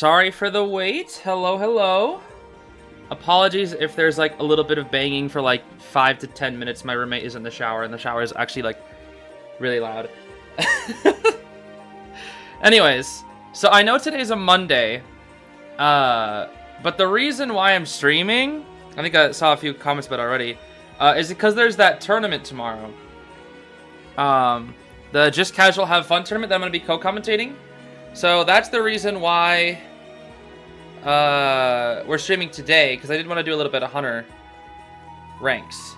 Sorry for the wait. Hello, hello. Apologies if there's like a little bit of banging for like 5 to 10 minutes. My roommate is in the shower, and the shower is actually like really loud. Anyways, so I know today's a Monday, but the reason why I'm streaming, I think I saw a few comments about it already, is because there's that tournament tomorrow. The Just Casual Have Fun tournament that I'm going to be co-commentating. So that's the reason why we're streaming today, because I did want to do a little bit of Hunter ranks.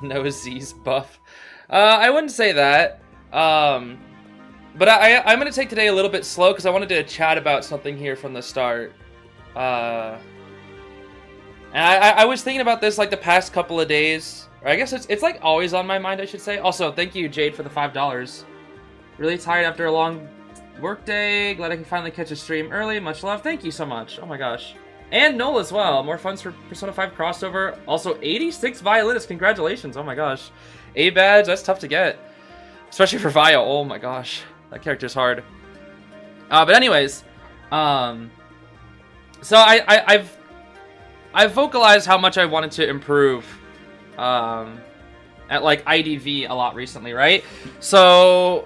No Zeez buff. I wouldn't say that. But I'm going to take today a little bit slow because I wanted to chat about something here from the start. And I was thinking about this like the past couple of days. Or I guess it's like always on my mind, I should say. Also, thank you, Jade, for the $5. Really tired after a long work day. Glad I can finally catch a stream early. Much love. Thank you so much. Oh my gosh. And Noel as well. More funds for Persona 5 crossover. Also, 86 violinists. Congratulations. Oh my gosh. A badge. That's tough to get. Especially for Vio. Oh my gosh. That character's hard. But anyways. So I've vocalized how much I wanted to improve at like IDV a lot recently, right? So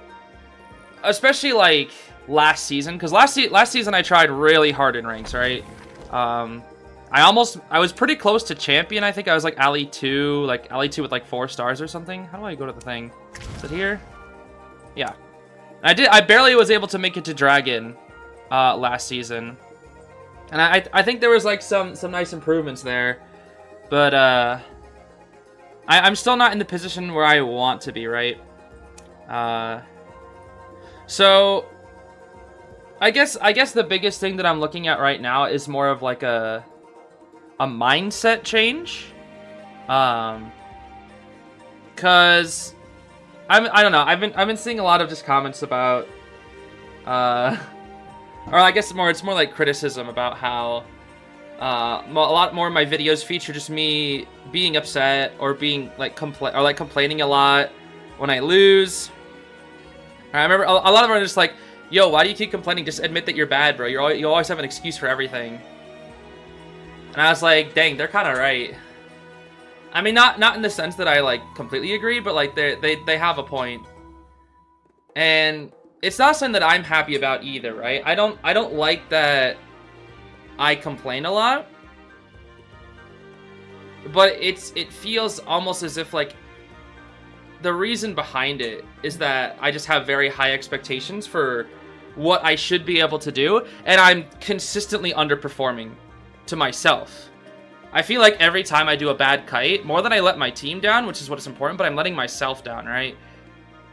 especially like last season, because last season I tried really hard in ranks, right? I was pretty close to champion. I think I was like Ali 2 with like 4 stars or something. How do I go to the thing? Is it here? Yeah. I barely was able to make it to dragon last season. And I think there was like some nice improvements there. But I'm still not in the position where I want to be, right? So I guess the biggest thing that I'm looking at right now is more of like a mindset change. Cause I don't know, I've been seeing a lot of just comments about or I guess it's more like criticism about how a lot more of my videos feature just me being upset or being like complaining a lot when I lose. I remember a lot of them are just like, yo, why do you keep complaining? Just admit that you're bad, bro. You always have an excuse for everything. And I was like, dang, they're kind of right. I mean, not in the sense that I like completely agree, but like they have a point. And it's not something that I'm happy about either, right? I don't like that I complain a lot. But it feels almost as if like the reason behind it is that I just have very high expectations for what I should be able to do, and I'm consistently underperforming to myself. I feel like every time I do a bad kite, more than I let my team down, which is what is important, but I'm letting myself down, right?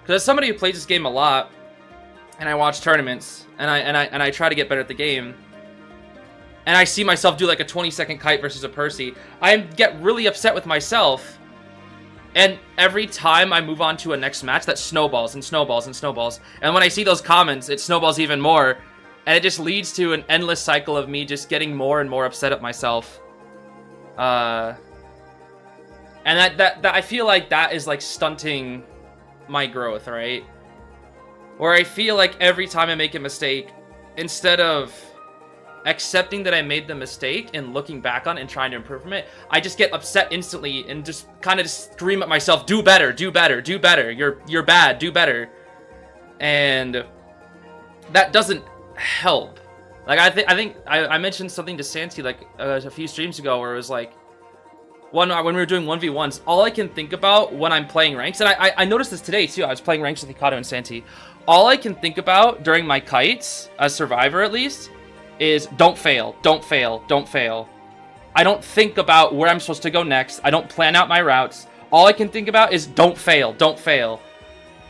Because as somebody who plays this game a lot, and I watch tournaments, and I try to get better at the game, and I see myself do like a 20-second kite versus a Percy, I get really upset with myself. And every time I move on to a next match, that snowballs and snowballs and snowballs. And when I see those comments, it snowballs even more. And it just leads to an endless cycle of me just getting more and more upset at myself. And that I feel like that is like stunting my growth, right? Where I feel like every time I make a mistake, instead of accepting that I made the mistake and looking back on it and trying to improve from it, I just get upset instantly and just kind of scream at myself, do better, do better, do better, you're bad, do better. And that doesn't help. Like I think I mentioned something to Santi like a few streams ago where it was like when we were doing 1v1s, all I can think about when I'm playing ranks, and I noticed this today too, I was playing ranks with Hikato and Santi, all I can think about during my kites, as Survivor at least, is don't fail, don't fail, don't fail. I don't think about where I'm supposed to go next. I don't plan out my routes. All I can think about is don't fail, don't fail.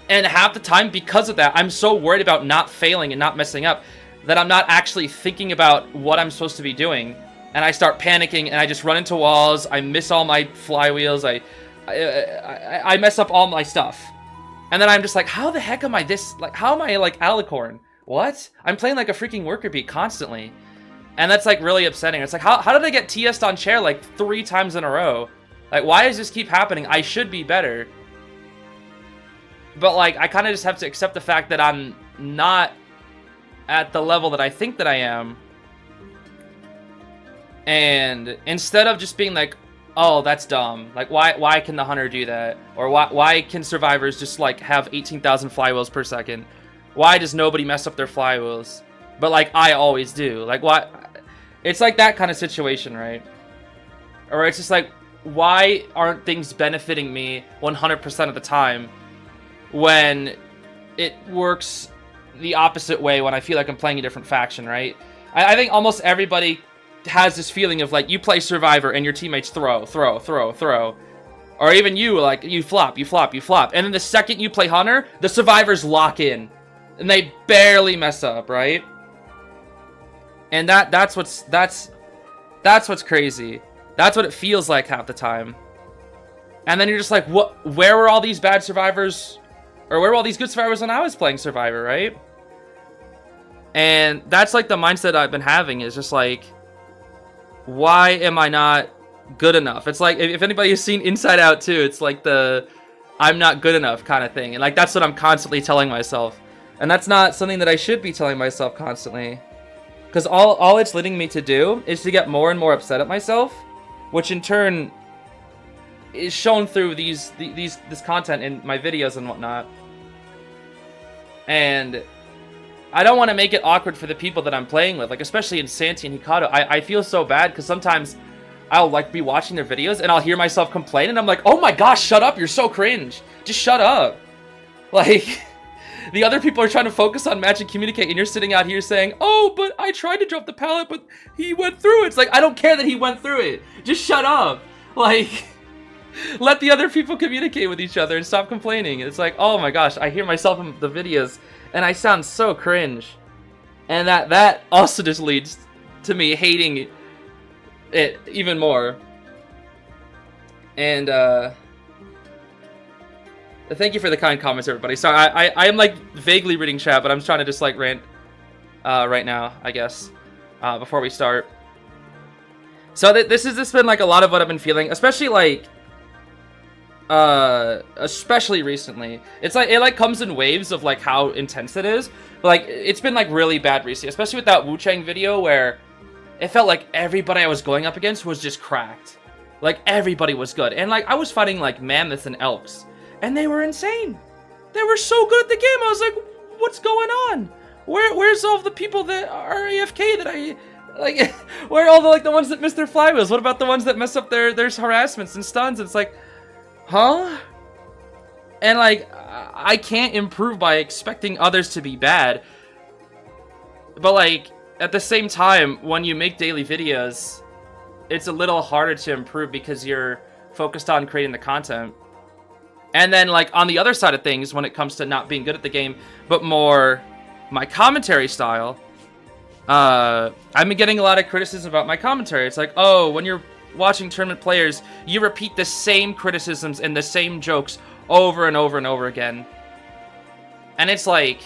And half the time, because of that, I'm so worried about not failing and not messing up that I'm not actually thinking about what I'm supposed to be doing. And I start panicking and I just run into walls. I miss all my flywheels. I mess up all my stuff. And then I'm just like, how the heck am I this? Like, how am I like Alicorn? What? I'm playing like a freaking worker bee constantly. And that's like really upsetting. It's like, how did I get TS'd on chair like 3 times in a row? Like, why does this keep happening? I should be better. But like, I kind of just have to accept the fact that I'm not at the level that I think that I am. And instead of just being like, oh, that's dumb. Like, why can the hunter do that? Or why can survivors just, like, have 18,000 flywheels per second? Why does nobody mess up their flywheels? But, like, I always do. Like, why? It's like that kind of situation, right? Or it's just like, why aren't things benefiting me 100% of the time when it works the opposite way when I feel like I'm playing a different faction, right? I think almost everybody has this feeling of, like, you play Survivor and your teammates throw. Or even you, like, you flop. And then the second you play Hunter, the survivors lock in. And they barely mess up, right? And that's what's crazy. That's what it feels like half the time. And then you're just like, what? Where were all these bad survivors? Or where were all these good survivors when I was playing Survivor, right? And that's, like, the mindset I've been having, is just like, why am I not good enough? It's like, if anybody has seen Inside Out 2, it's like the I'm not good enough kind of thing. And, like, that's what I'm constantly telling myself. And that's not something that I should be telling myself constantly. Because all it's leading me to do is to get more and more upset at myself, which in turn is shown through this content in my videos and whatnot. And I don't want to make it awkward for the people that I'm playing with, like, especially in Santi and Hikaru. I feel so bad because sometimes I'll, like, be watching their videos and I'll hear myself complain and I'm like, oh my gosh, shut up, you're so cringe. Just shut up. Like, the other people are trying to focus on match and communicate, and you're sitting out here saying, oh, but I tried to drop the pallet, but he went through it. It's like, I don't care that he went through it. Just shut up. Like, let the other people communicate with each other and stop complaining. It's like, oh my gosh, I hear myself in the videos and I sound so cringe. And that also just leads to me hating it even more. And thank you for the kind comments, everybody. Sorry, I am, like, vaguely reading chat, but I'm trying to just, like, rant right now, I guess, before we start. So this has just been, like, a lot of what I've been feeling, especially, like, especially recently. It's like, it, like, comes in waves of, like, how intense it is. But, like, it's been, like, really bad recently, especially with that Wu Chang video where it felt like everybody I was going up against was just cracked. Like, everybody was good. And, like, I was fighting, like, mammoths and elks. And they were insane. They were so good at the game. I was like, what's going on? Where's all the people that are AFK that I... Like, where are all the, like, the ones that miss their flywheels? What about the ones that mess up their harassments and stuns? It's like, huh? And, like, I can't improve by expecting others to be bad. But, like, at the same time, when you make daily videos, it's a little harder to improve because you're focused on creating the content. And then, like, on the other side of things, when it comes to not being good at the game, but more my commentary style, I've been getting a lot of criticism about my commentary. It's like, oh, when you're watching tournament players, you repeat the same criticisms and the same jokes over and over and over again. And it's like,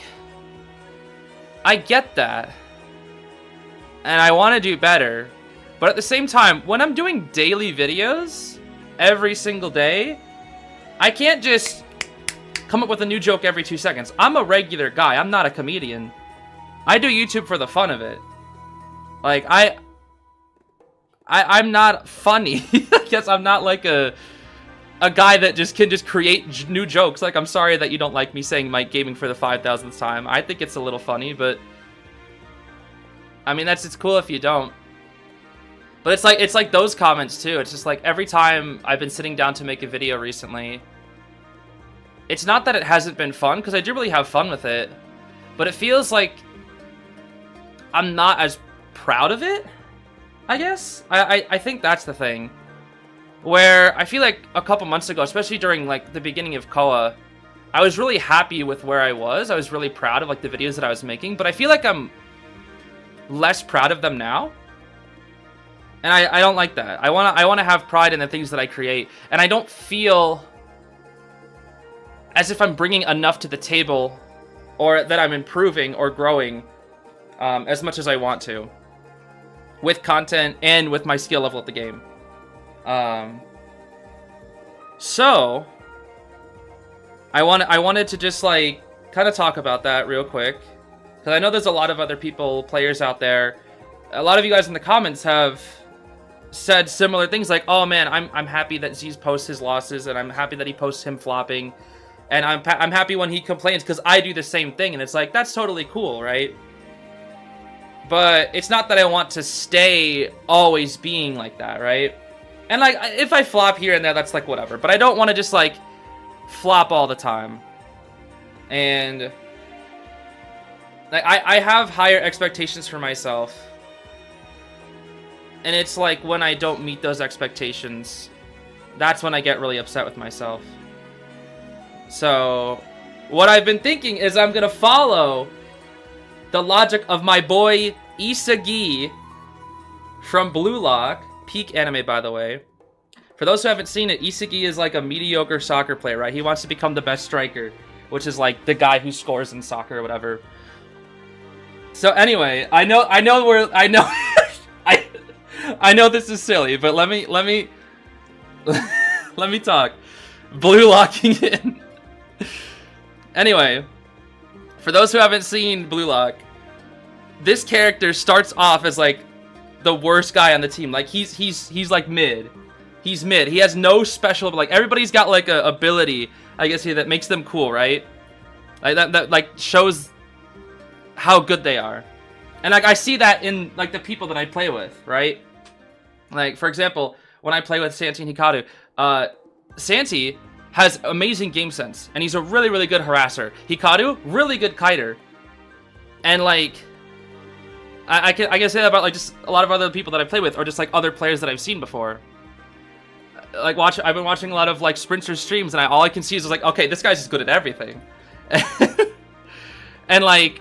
I get that. And I want to do better. But at the same time, when I'm doing daily videos every single day, I can't just come up with a new joke every 2 seconds. I'm a regular guy. I'm not a comedian. I do YouTube for the fun of it. Like, I'm not funny. I guess I'm not like a guy that just can just create new jokes. Like, I'm sorry that you don't like me saying Mike Gaming for the 5,000th time. I think it's a little funny, but I mean, it's cool if you don't. But it's like those comments too. It's just like every time I've been sitting down to make a video recently, it's not that it hasn't been fun, because I do really have fun with it, but it feels like I'm not as proud of it, I guess. I think that's the thing. Where I feel like a couple months ago, especially during like the beginning of Koa, I was really happy with where I was. I was really proud of like the videos that I was making, but I feel like I'm less proud of them now. And I don't like that. I want to have pride in the things that I create, and I don't feel as if I'm bringing enough to the table, or that I'm improving or growing as much as I want to with content and with my skill level at the game. So I wanted to just like kind of talk about that real quick, Because I know there's a lot of other players out there. A lot of you guys in the comments have said similar things like, oh man, I'm happy that Zeez posts his losses, and I'm happy that he posts him flopping, and I'm happy when he complains, because I do the same thing, and it's like, that's totally cool, right? But it's not that I want to stay always being like that, right? And like, if I flop here and there, that's like whatever, but I don't want to just like flop all the time. And like, I have higher expectations for myself. And it's like, when I don't meet those expectations, that's when I get really upset with myself. So, what I've been thinking is I'm gonna follow the logic of my boy Isagi from Blue Lock. Peak anime, by the way. For those who haven't seen it, Isagi is like a mediocre soccer player, right? He wants to become the best striker, which is like the guy who scores in soccer or whatever. So anyway, I know I know this is silly, but let me let me talk. Blue locking in. Anyway, for those who haven't seen Blue Lock, this character starts off as like the worst guy on the team. Like he's like mid. He's mid. He has no special, like everybody's got like a ability, I guess here, that makes them cool, right? Like that like shows how good they are. And like I see that in like the people that I play with, right? Like for example, when I play with Santi and Hikaru, Santi has amazing game sense, and he's a really, really good harasser. Hikaru, really good kiter. And like I can say that about like just a lot of other people that I play with, or just like other players that I've seen before. Like I've been watching a lot of like Sprinter streams, and all I can see is like, okay, this guy's just good at everything. And like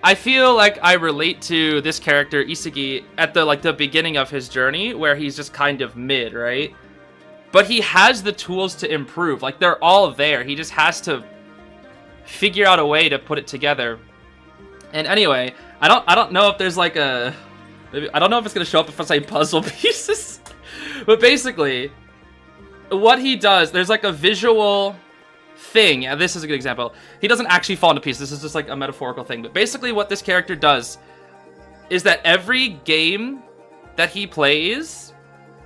I feel like I relate to this character Isagi at the beginning of his journey, where he's just kind of mid, right? But he has the tools to improve. Like they're all there. He just has to figure out a way to put it together. And anyway, I don't know if there's like a, I don't know if it's gonna show up if I say puzzle pieces. But basically, what he does, there's like a visual thing. Yeah, this is a good example. He doesn't actually fall into pieces. This is just like a metaphorical thing. But basically what this character does is that every game that he plays,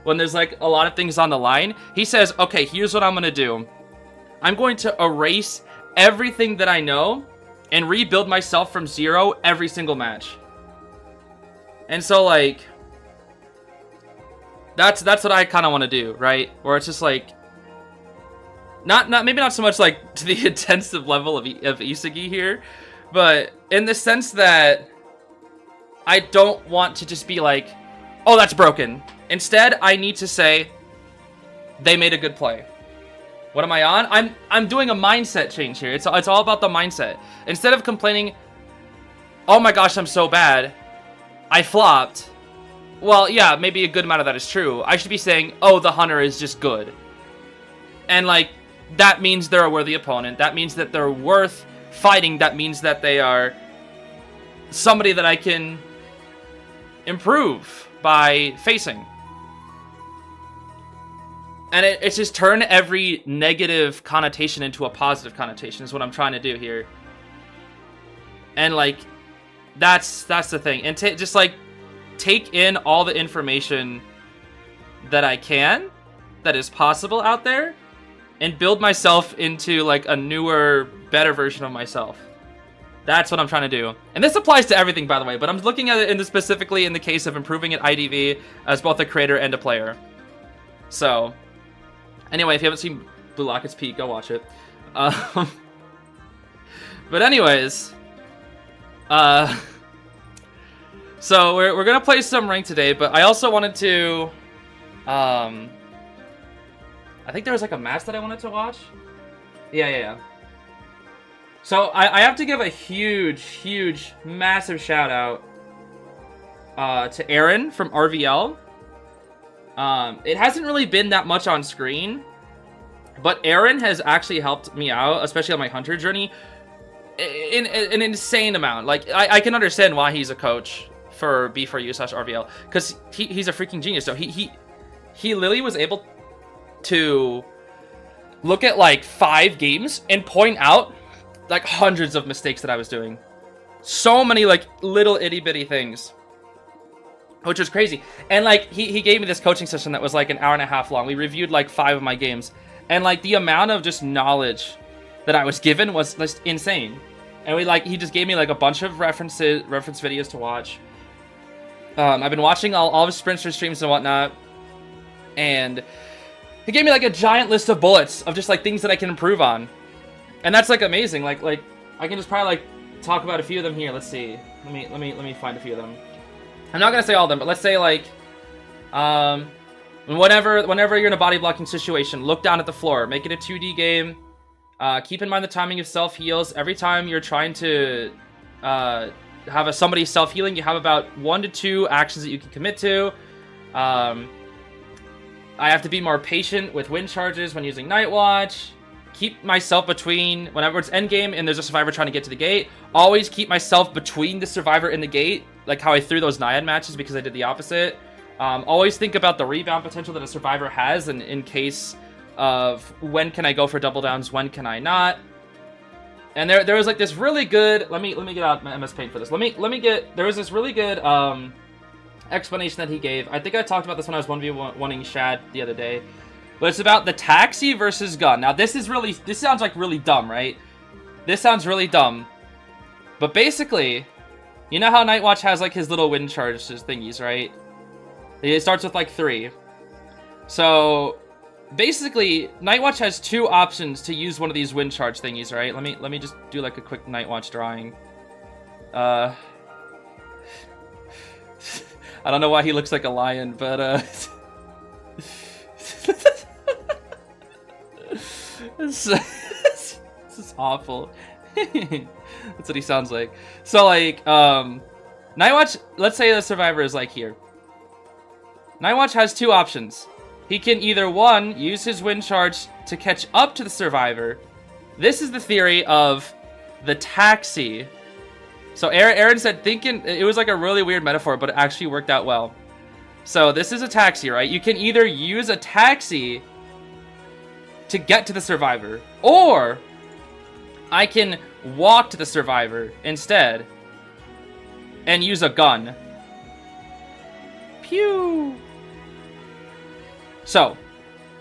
when there's like a lot of things on the line, he says, okay, here's what I'm going to do. I'm going to erase everything that I know and rebuild myself from zero every single match. And so like, that's what I kind of want to do, right? Where it's just like, maybe not so much like to the intensive level of Isagi here, but in the sense that I don't want to just be like, oh, that's broken. Instead, I need to say, they made a good play. What am I on? I'm doing a mindset change here. It's all about the mindset. Instead of complaining, oh my gosh, I'm so bad, I flopped. Well, yeah, maybe a good amount of that is true. I should be saying, oh, the hunter is just good. And like, that means they're a worthy opponent. That means that they're worth fighting. That means that they are somebody that I can improve by facing. And it's just turn every negative connotation into a positive connotation is what I'm trying to do here. And like, that's the thing. And just like, take in all the information that I can, that is possible out there, and build myself into like a newer, better version of myself. That's what I'm trying to do. And this applies to everything, by the way, but I'm looking at it specifically in the case of improving at IDV as both a creator and a player. So, anyway, if you haven't seen Blue Locket's Peak, go watch it. But anyways, so we're gonna play some rank today, but I also wanted to, I think there was like a match that I wanted to watch. Yeah. So I have to give a huge, massive shout out to Aaron from RVL. It hasn't really been that much on screen, but Aaron has actually helped me out, especially on my hunter journey, in an insane amount. Like I can understand why he's a coach for B4U/RVL, because he's a freaking genius. So he literally was able to look at like 5 games and point out like hundreds of mistakes that I was doing. So many, like, little itty-bitty things. Which was crazy. And, like, he gave me this coaching session that was, like, an hour and a half long. We reviewed, like, 5 of my games. And, like, the amount of just knowledge that I was given was just insane. And he just gave me, like, a bunch of reference videos to watch. I've been watching all of his Sprinter streams and whatnot. And he gave me, like, a giant list of bullets of just, like, things that I can improve on. And that's, like, amazing. Like, I can just probably, like, talk about a few of them here. Let's see. Let me find a few of them. I'm not gonna say all of them, but let's say, like, whenever you're in a body blocking situation, look down at the floor. Make it a 2D game. Keep in mind the timing of self-heals. Every time you're trying to have somebody self-healing, you have about 1 to 2 actions that you can commit to. I have to be more patient with wind charges when using Night Watch. Keep myself between, whenever it's endgame and there's a survivor trying to get to the gate, always keep myself between the survivor and the gate, like how I threw those Naiad matches because I did the opposite. Always think about the rebound potential that a survivor has, and in case of when can I go for double downs, when can I not. And there was like this really good, let me get out my MS Paint for this. There was this really good explanation that he gave. I think I talked about this when I was 1v1ing Shad the other day. But it's about the taxi versus gun. Now this sounds like really dumb, right? This sounds really dumb. But basically, you know how Night Watch has like his little wind charges thingies, right? It starts with like 3. So basically, Night Watch has 2 options to use one of these wind charge thingies, right? Let me just do like a quick Night Watch drawing. I don't know why he looks like a lion, but this is awful. That's what he sounds like. So like, Night Watch, let's say the survivor is like here. Night Watch has 2 options. He can either, 1, use his wind charge to catch up to the survivor. This is the theory of the taxi. So Aaron said, thinking, it was like a really weird metaphor, but it actually worked out well. So this is a taxi, right? You can either use a taxi to get to the survivor, or I can walk to the survivor instead and use a gun. Pew! So,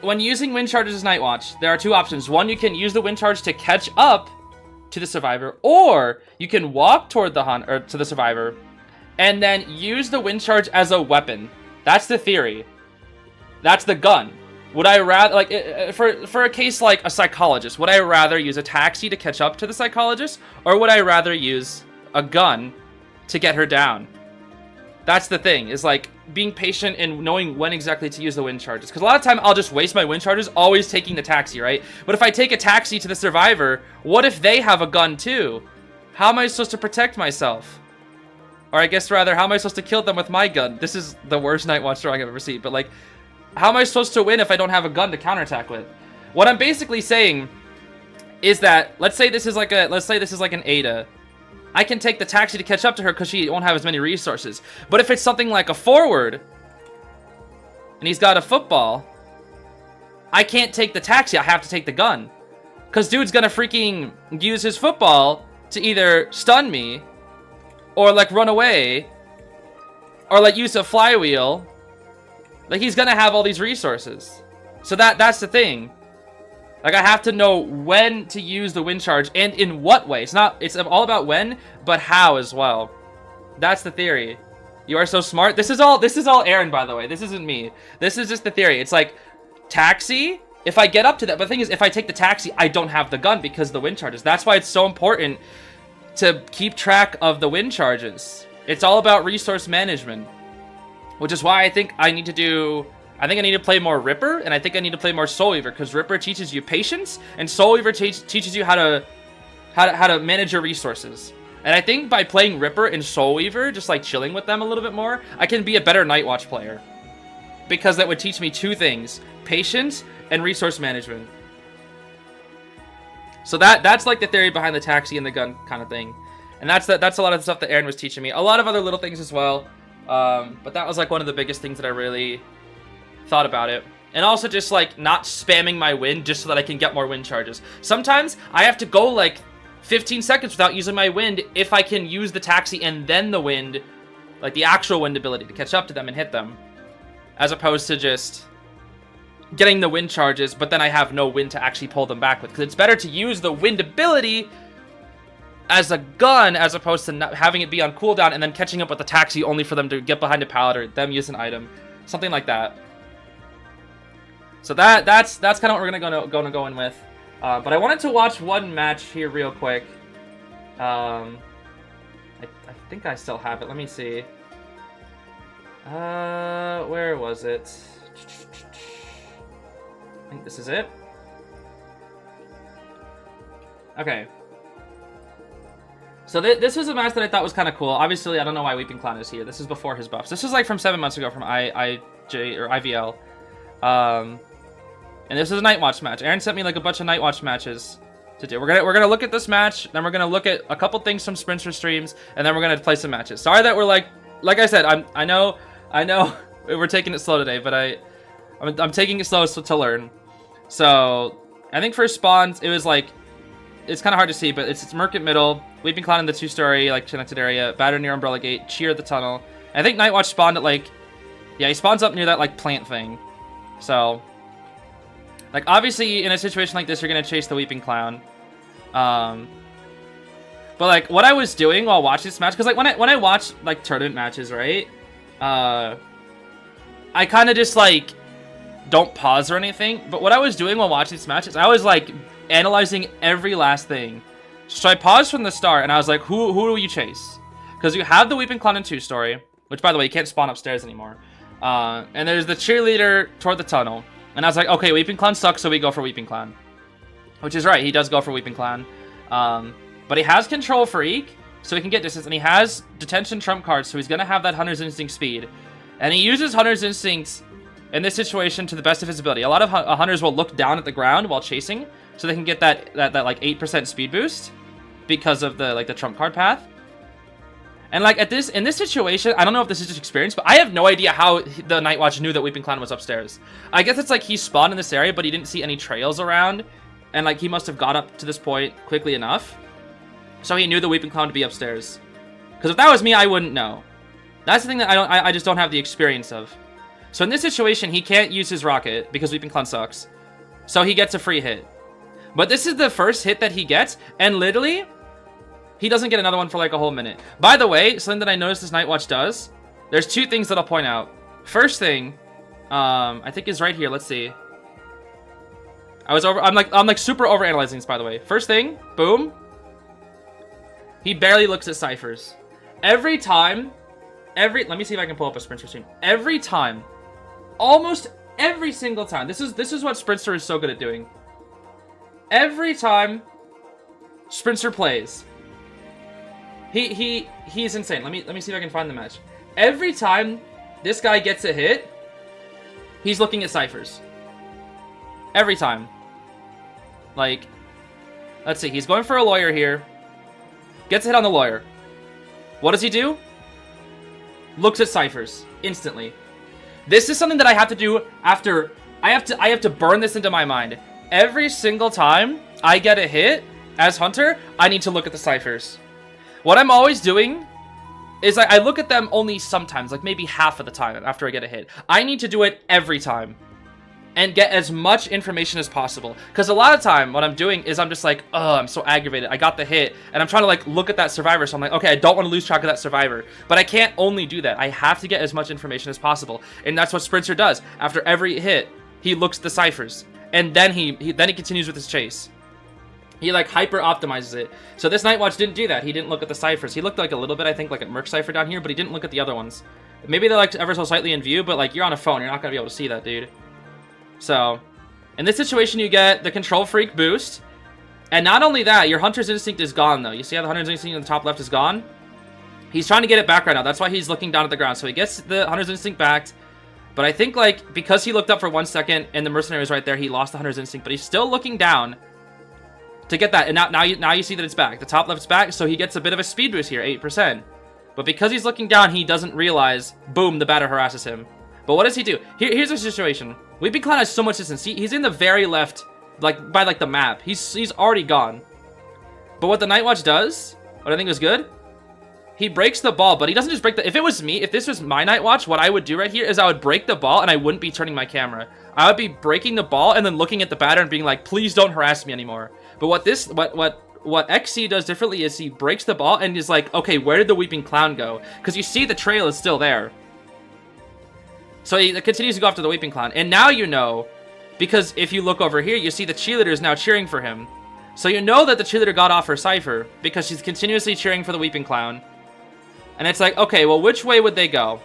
when using wind charges as Night Watch, there are 2 options. 1, you can use the wind charge to catch up to the survivor, or you can walk toward to the survivor and then use the wind charge as a weapon. That's the theory. That's the gun. Would I rather, like, for a case like a psychologist, would I rather use a taxi to catch up to the psychologist, or would I rather use a gun to get her down? That's the thing, is like being patient and knowing when exactly to use the wind charges. Because a lot of time I'll just waste my wind charges always taking the taxi, right? But if I take a taxi to the survivor, what if they have a gun too? How am I supposed to protect myself? Or I guess rather, how am I supposed to kill them with my gun? This is the worst Night Watch drawing I've ever seen. But like, how am I supposed to win if I don't have a gun to counterattack with? What I'm basically saying is that, let's say this is like an Ada. I can take the taxi to catch up to her because she won't have as many resources. But if it's something like a forward, and he's got a football, I can't take the taxi, I have to take the gun. Because dude's gonna freaking use his football to either stun me, or like run away, or like use a flywheel. Like, he's gonna have all these resources. So that's the thing. Like, I have to know when to use the wind charge and in what way. It's all about when, but how as well. That's the theory. You are so smart. This is all Aaron, by the way. This isn't me. This is just the theory. It's like, taxi, if I get up to that. But the thing is, if I take the taxi, I don't have the gun because of the wind charges. That's why it's so important to keep track of the wind charges. It's all about resource management. Which is why I think I need to play more Ripper, and I think I need to play more Soul Weaver, because Ripper teaches you patience, and Soul Weaver teaches you how to manage your resources. And I think by playing Ripper and Soul Weaver, just like chilling with them a little bit more, I can be a better Night Watch player. Because that would teach me 2 things: patience and resource management. So that's like the theory behind the taxi and the gun kind of thing. And that's a lot of the stuff that Aaron was teaching me. A lot of other little things as well. But that was like one of the biggest things that I really thought about it. And also just like not spamming my wind just so that I can get more wind charges. Sometimes I have to go like 15 seconds without using my wind if I can use the taxi and then the wind, like the actual wind ability to catch up to them and hit them, as opposed to just getting the wind charges, but then I have no wind to actually pull them back with, because it's better to use the wind ability as a gun as opposed to not having it be on cooldown and then catching up with the taxi only for them to get behind a pallet or them use an item, something like that. So that's kind of what we're gonna go in with. But I wanted to watch one match here real quick. I think I still have it. Let me see. Where was it? I think this is it. Okay. So this was a match that I thought was kind of cool. Obviously, I don't know why Weeping Clown is here. This is before his buffs. This is like from 7 months ago from IJ or IVL. And this is a Night Watch match. Aaron sent me like a bunch of Night Watch matches to do. We're gonna look at this match, then we're gonna look at a couple things from Sprinter streams, and then we're gonna play some matches. Sorry that we're like I said, I know we're taking it slow today, but I'm taking it slow to learn. So I think for spawns, it was like, it's kind of hard to see, but it's Merc middle, Weeping Clown in the 2-story like connected area, Batter near Umbrella Gate, Cheer at the tunnel. And I think Night Watch spawned at like, yeah, he spawns up near that like plant thing. So like obviously in a situation like this, you're gonna chase the Weeping Clown. But like what I was doing while watching this match, because like when I watch like tournament matches, right? I kind of just like don't pause or anything. But what I was doing while watching this match is I was like analyzing every last thing. So I paused from the start and I was like, who do you chase? Because you have the Weeping Clown in 2-story, which by the way, you can't spawn upstairs anymore. And there's the cheerleader toward the tunnel. And I was like, okay, Weeping Clown sucks, so we go for Weeping Clown. Which is right, he does go for Weeping Clown. But he has Control Freak, so he can get distance, and he has Detention trump cards, so he's going to have that Hunter's Instinct speed. And he uses Hunter's Instincts in this situation to the best of his ability. A lot of hunters will look down at the ground while chasing, so they can get that like 8% speed boost because of the trump card path. And like in this situation, I don't know if this is just experience, but I have no idea how the Night Watch knew that Weeping Clown was upstairs. I guess it's like he spawned in this area, but he didn't see any trails around, and like he must have got up to this point quickly enough, so he knew the Weeping Clown to be upstairs. Because if that was me, I wouldn't know. That's the thing that I just don't have the experience of. So in this situation, he can't use his rocket because Weeping Clown sucks, so he gets a free hit. But this is the first hit that he gets, and literally, he doesn't get another one for like a whole minute. By the way, something that I noticed this Night Watch does, there's two things that I'll point out. First thing, I think is right here. Let's see. I'm like super overanalyzing this, by the way. First thing, boom. He barely looks at ciphers. Let me see if I can pull up a Sprinter stream. Every time, almost every single time. This is what Sprinter is so good at doing. Every time Sprinter plays, he's insane. Let me see if I can find the match. Every time this guy gets a hit, he's looking at ciphers. Every time. Like, let's see. He's going for a lawyer here. Gets a hit on the lawyer. What does he do? Looks at ciphers instantly. This is something that I have to do after. I have to burn this into my mind. Every single time I get a hit as Hunter, I need to look at the ciphers. What I'm always doing is I look at them only sometimes, like maybe half of the time after I get a hit. I need to do it every time and get as much information as possible. Because a lot of time what I'm doing is I'm just like, oh, I'm so aggravated. I got the hit and I'm trying to like look at that survivor. So I'm like, okay, I don't want to lose track of that survivor. But I can't only do that. I have to get as much information as possible. And that's what Sprinter does. After every hit, he looks at the ciphers. And then he continues with his chase. He like hyper optimizes it. So this Night Watch didn't do that. He didn't look at the ciphers. He looked like a little bit, I think, like at Merc cipher down here, but he didn't look at the other ones. Maybe they're like ever so slightly in view, but like you're on a phone, you're not gonna be able to see that, dude. So in this situation, you get the Control Freak boost, and not only that, your Hunter's Instinct is gone though. You see how the Hunter's Instinct in the top left is gone? He's trying to get it back right now. That's why he's looking down at the ground. So he gets the Hunter's Instinct back. But I think, like, because he looked up for 1 second and the mercenary was right there, he lost the Hunter's Instinct. But he's still looking down to get that. And now you see that it's back. The top left's back, so he gets a bit of a speed boost here, 8%. But because he's looking down, he doesn't realize, boom, the batter harasses him. But what does he do? Here's the situation. Weeping Clown has so much distance. He's in the very left, like, by, like, the map. He's already gone. But what the Night Watch does, what I think was good, he breaks the ball, but he doesn't just break the... If it was me, if this was my Night Watch, what I would do right here is I would break the ball and I wouldn't be turning my camera. I would be breaking the ball and then looking at the batter and being like, please don't harass me anymore. But what XC does differently is he breaks the ball and is like, okay, where did the Weeping Clown go? Because you see the trail is still there. So he continues to go after the Weeping Clown. And now you know, because if you look over here, you see the cheerleader is now cheering for him. So you know that the cheerleader got off her cipher because she's continuously cheering for the Weeping Clown. And it's like, okay, well, which way would they go?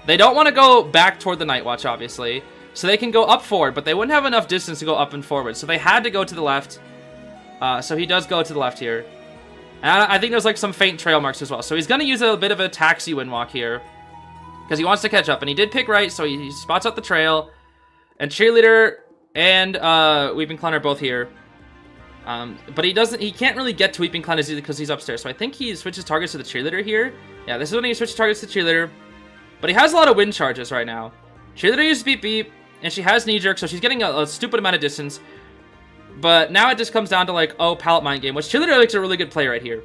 They don't want to go back toward the Night Watch, obviously. So they can go up forward, but they wouldn't have enough distance to go up and forward. So they had to go to the left. So he does go to the left here. And I think there's like some faint trail marks as well. So he's going to use a bit of a taxi wind walk here. Because he wants to catch up. And he did pick right, so he spots out the trail. And cheerleader and Weeping Clown are both here. But he can't really get to Weeping Clown because he's upstairs. So I think he switches targets to the cheerleader here. Yeah, this is when he switches targets to the cheerleader. But he has a lot of wind charges right now. Cheerleader uses beep beep, and she has knee jerk, so she's getting a stupid amount of distance. But now it just comes down to like, oh, pallet mind game, which cheerleader makes a really good play right here.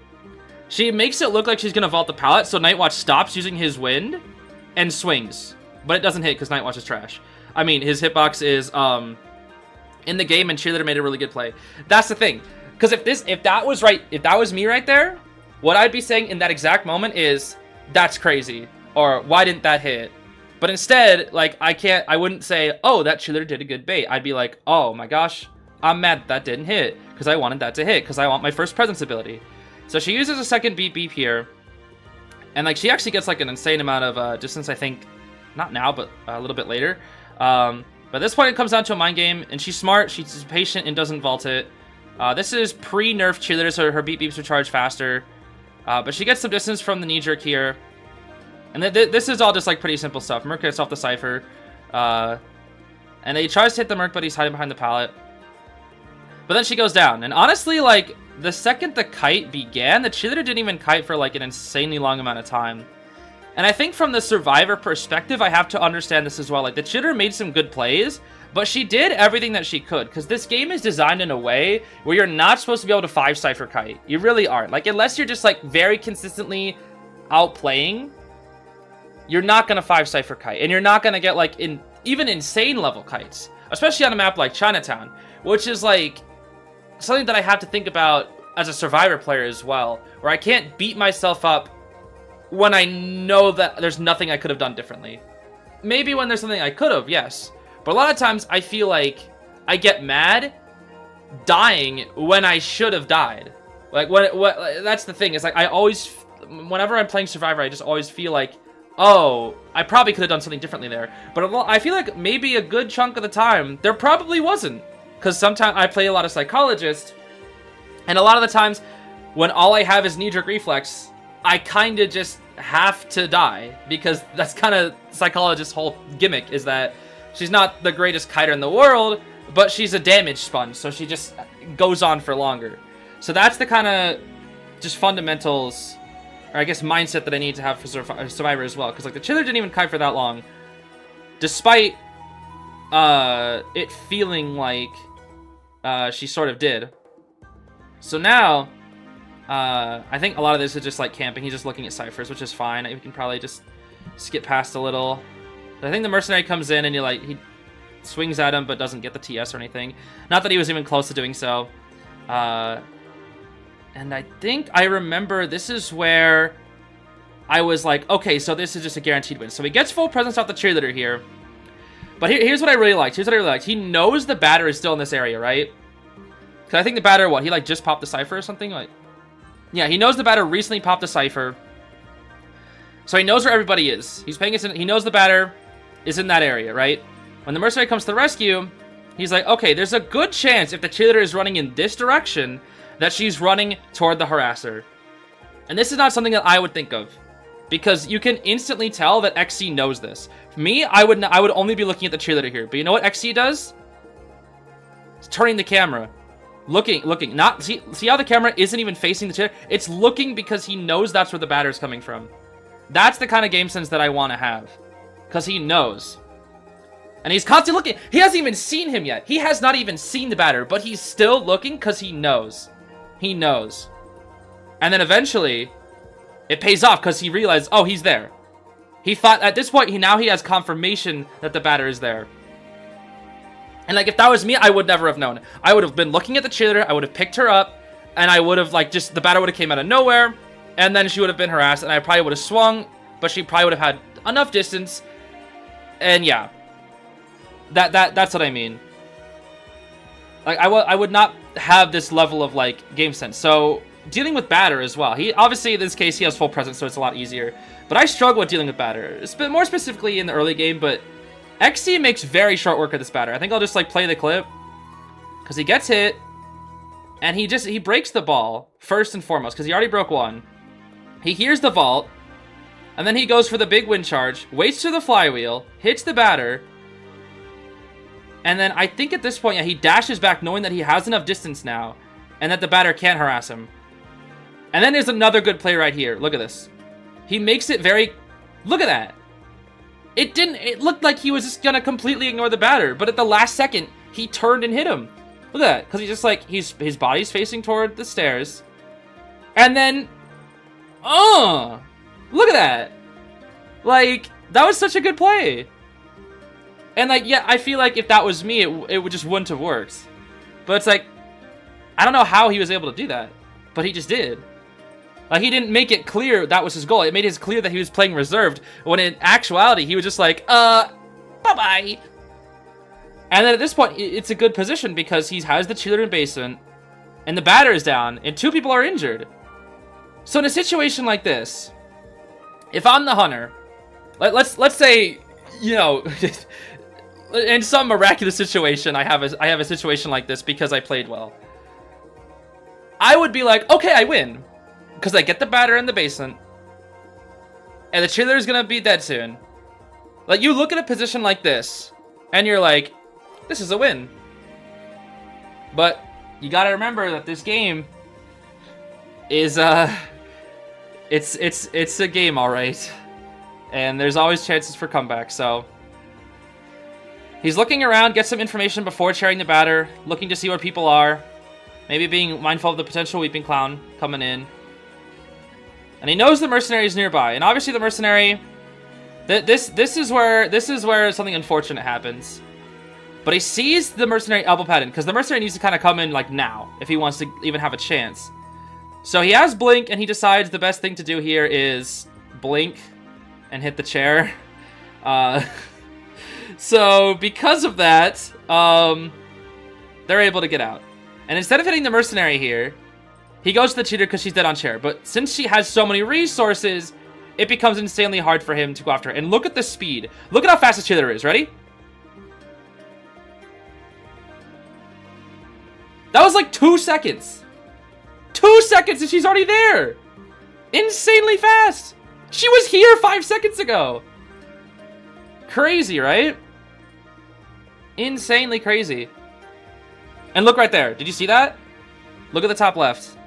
She makes it look like she's gonna vault the pallet, so Night Watch stops using his wind and swings. But it doesn't hit because Night Watch is trash. I mean, his hitbox is in the game, and cheerleader made a really good play. That's the thing, because if that was me right there, what I'd be saying in that exact moment is, that's crazy, or why didn't that hit? But instead, like, I wouldn't say, oh, that cheerleader did a good bait. I'd be like, oh my gosh, I'm mad that didn't hit, because I wanted that to hit, because I want my first presence ability. So she uses a second beep beep here, and like, she actually gets like an insane amount of distance, I think, not now, but a little bit later. But at this point, it comes down to a mind game, and she's smart, she's patient, and doesn't vault it. This is pre-nerf cheerleader, so her beep beeps are charged faster. But she gets some distance from the knee jerk here. And this is all just like pretty simple stuff. Merc gets off the cipher. And he tries to hit the Merc, but he's hiding behind the pallet. But then she goes down. And honestly, like, the second the kite began, the cheerleader didn't even kite for like an insanely long amount of time. And I think from the survivor perspective, I have to understand this as well. Like, the cheerleader made some good plays, but she did everything that she could. Because this game is designed in a way where you're not supposed to be able to 5-cipher kite. You really aren't. Like, unless you're just, like, very consistently outplaying, you're not going to 5-cipher kite. And you're not going to get, like, even insane level kites. Especially on a map like Chinatown. Which is, like, something that I have to think about as a survivor player as well. Where I can't beat myself up when I know that there's nothing I could have done differently. Maybe when there's something I could have, yes. But a lot of times I feel like I get mad dying when I should have died. Like, that's the thing. It's like I always, whenever I'm playing Survivor, I just always feel like, oh, I probably could have done something differently there. But I feel like maybe a good chunk of the time, there probably wasn't. Because sometimes I play a lot of Psychologist, and a lot of the times when all I have is knee-jerk reflex, I kind of just have to die, because that's kind of Psychologist's whole gimmick, is that she's not the greatest kiter in the world, but she's a damage sponge, so she just goes on for longer. So that's the kind of just fundamentals, or I guess mindset that I need to have for Survivor as well, because like the cheerleader didn't even kite for that long, despite it feeling like she sort of did. So now, I think a lot of this is just like camping. He's just looking at ciphers, which is fine. We can probably just skip past a little. I think the mercenary comes in and he swings at him, but doesn't get the TS or anything. Not that he was even close to doing so. And I think I remember this is where I was like, okay, so this is just a guaranteed win. So he gets full presence off the cheerleader here. But here's what I really liked. He knows the batter is still in this area, right? Because I think the batter, he like just popped the cipher or something? Like, yeah, he knows the batter recently popped the cipher. So he knows where everybody is. He's paying attention. He knows the batter is in that area, right? When the mercenary comes to the rescue, he's like, okay, there's a good chance if the cheerleader is running in this direction that she's running toward the harasser. And this is not something that I would think of, because you can instantly tell that XC knows this. For me, I would only be looking at the cheerleader here. But you know what XC does? It's turning the camera. Looking. Not see how the camera isn't even facing the cheerleader? It's looking because he knows that's where the batter is coming from. That's the kind of game sense that I want to have. Because he knows. And he's constantly looking. He hasn't even seen him yet. He has not even seen the batter, but he's still looking because he knows. He knows. And then eventually, it pays off because he realized, oh, he's there. He thought, at this point, now he has confirmation that the batter is there. And, like, if that was me, I would never have known. I would have been looking at the cheerleader, I would have picked her up, and I would have, like, the batter would have came out of nowhere, and then she would have been harassed, and I probably would have swung, but she probably would have had enough distance, and yeah. That's what I mean. Like, I would not have this level of, like, game sense. So, dealing with batter as well. Obviously, in this case, he has full presence, so it's a lot easier. But I struggle with dealing with batter. It's been more specifically in the early game, but XC makes very short work of this batter. I think I'll just, like, play the clip. Because he gets hit. And he breaks the ball, first and foremost, because he already broke one. He hears the vault. And then he goes for the big wind charge, waits to the flywheel, hits the batter. And then I think at this point, yeah, he dashes back knowing that he has enough distance now. And that the batter can't harass him. And then there's another good play right here. Look at this. He makes it very... Look at that. It looked like he was just gonna completely ignore the batter. But at the last second, he turned and hit him. Look at that. Because he's just like... His body's facing toward the stairs. And then... Look at that. Like, that was such a good play. And, like, yeah, I feel like if that was me, it just wouldn't have worked. But it's like... I don't know how he was able to do that. But he just did. Like, he didn't make it clear that was his goal. It made it clear that he was playing reserved, when in actuality, he was just like, bye-bye. And then at this point, it's a good position because he has the cheerleader in basement, and the batter is down, and 2 people are injured. So in a situation like this, if I'm the hunter, let's say, you know, in some miraculous situation, I have a situation like this because I played well. I would be like, okay, I win. Because I get the batter in the basement. And the cheerleader's gonna be dead soon. Like, you look at a position like this, and you're like, this is a win. But you gotta remember that this game is, it's a game, alright. And there's always chances for comeback, so... He's looking around, gets some information before chairing the batter, looking to see where people are. Maybe being mindful of the potential Weeping Clown coming in. And he knows the mercenary is nearby. And obviously the mercenary... This is where something unfortunate happens. But he sees the mercenary elbow pad in. Because the mercenary needs to kind of come in, like, now. If he wants to even have a chance. So he has Blink, and he decides the best thing to do here is... Blink. And hit the chair. So, because of that... they're able to get out. And instead of hitting the mercenary here... He goes to the cheater because she's dead on chair. But since she has so many resources, it becomes insanely hard for him to go after her. And look at the speed. Look at how fast the cheater is. Ready? That was like 2 seconds. 2 seconds and she's already there. Insanely fast. She was here 5 seconds ago. Crazy, right? Insanely crazy. And look right there. Did you see that? Look at the top left.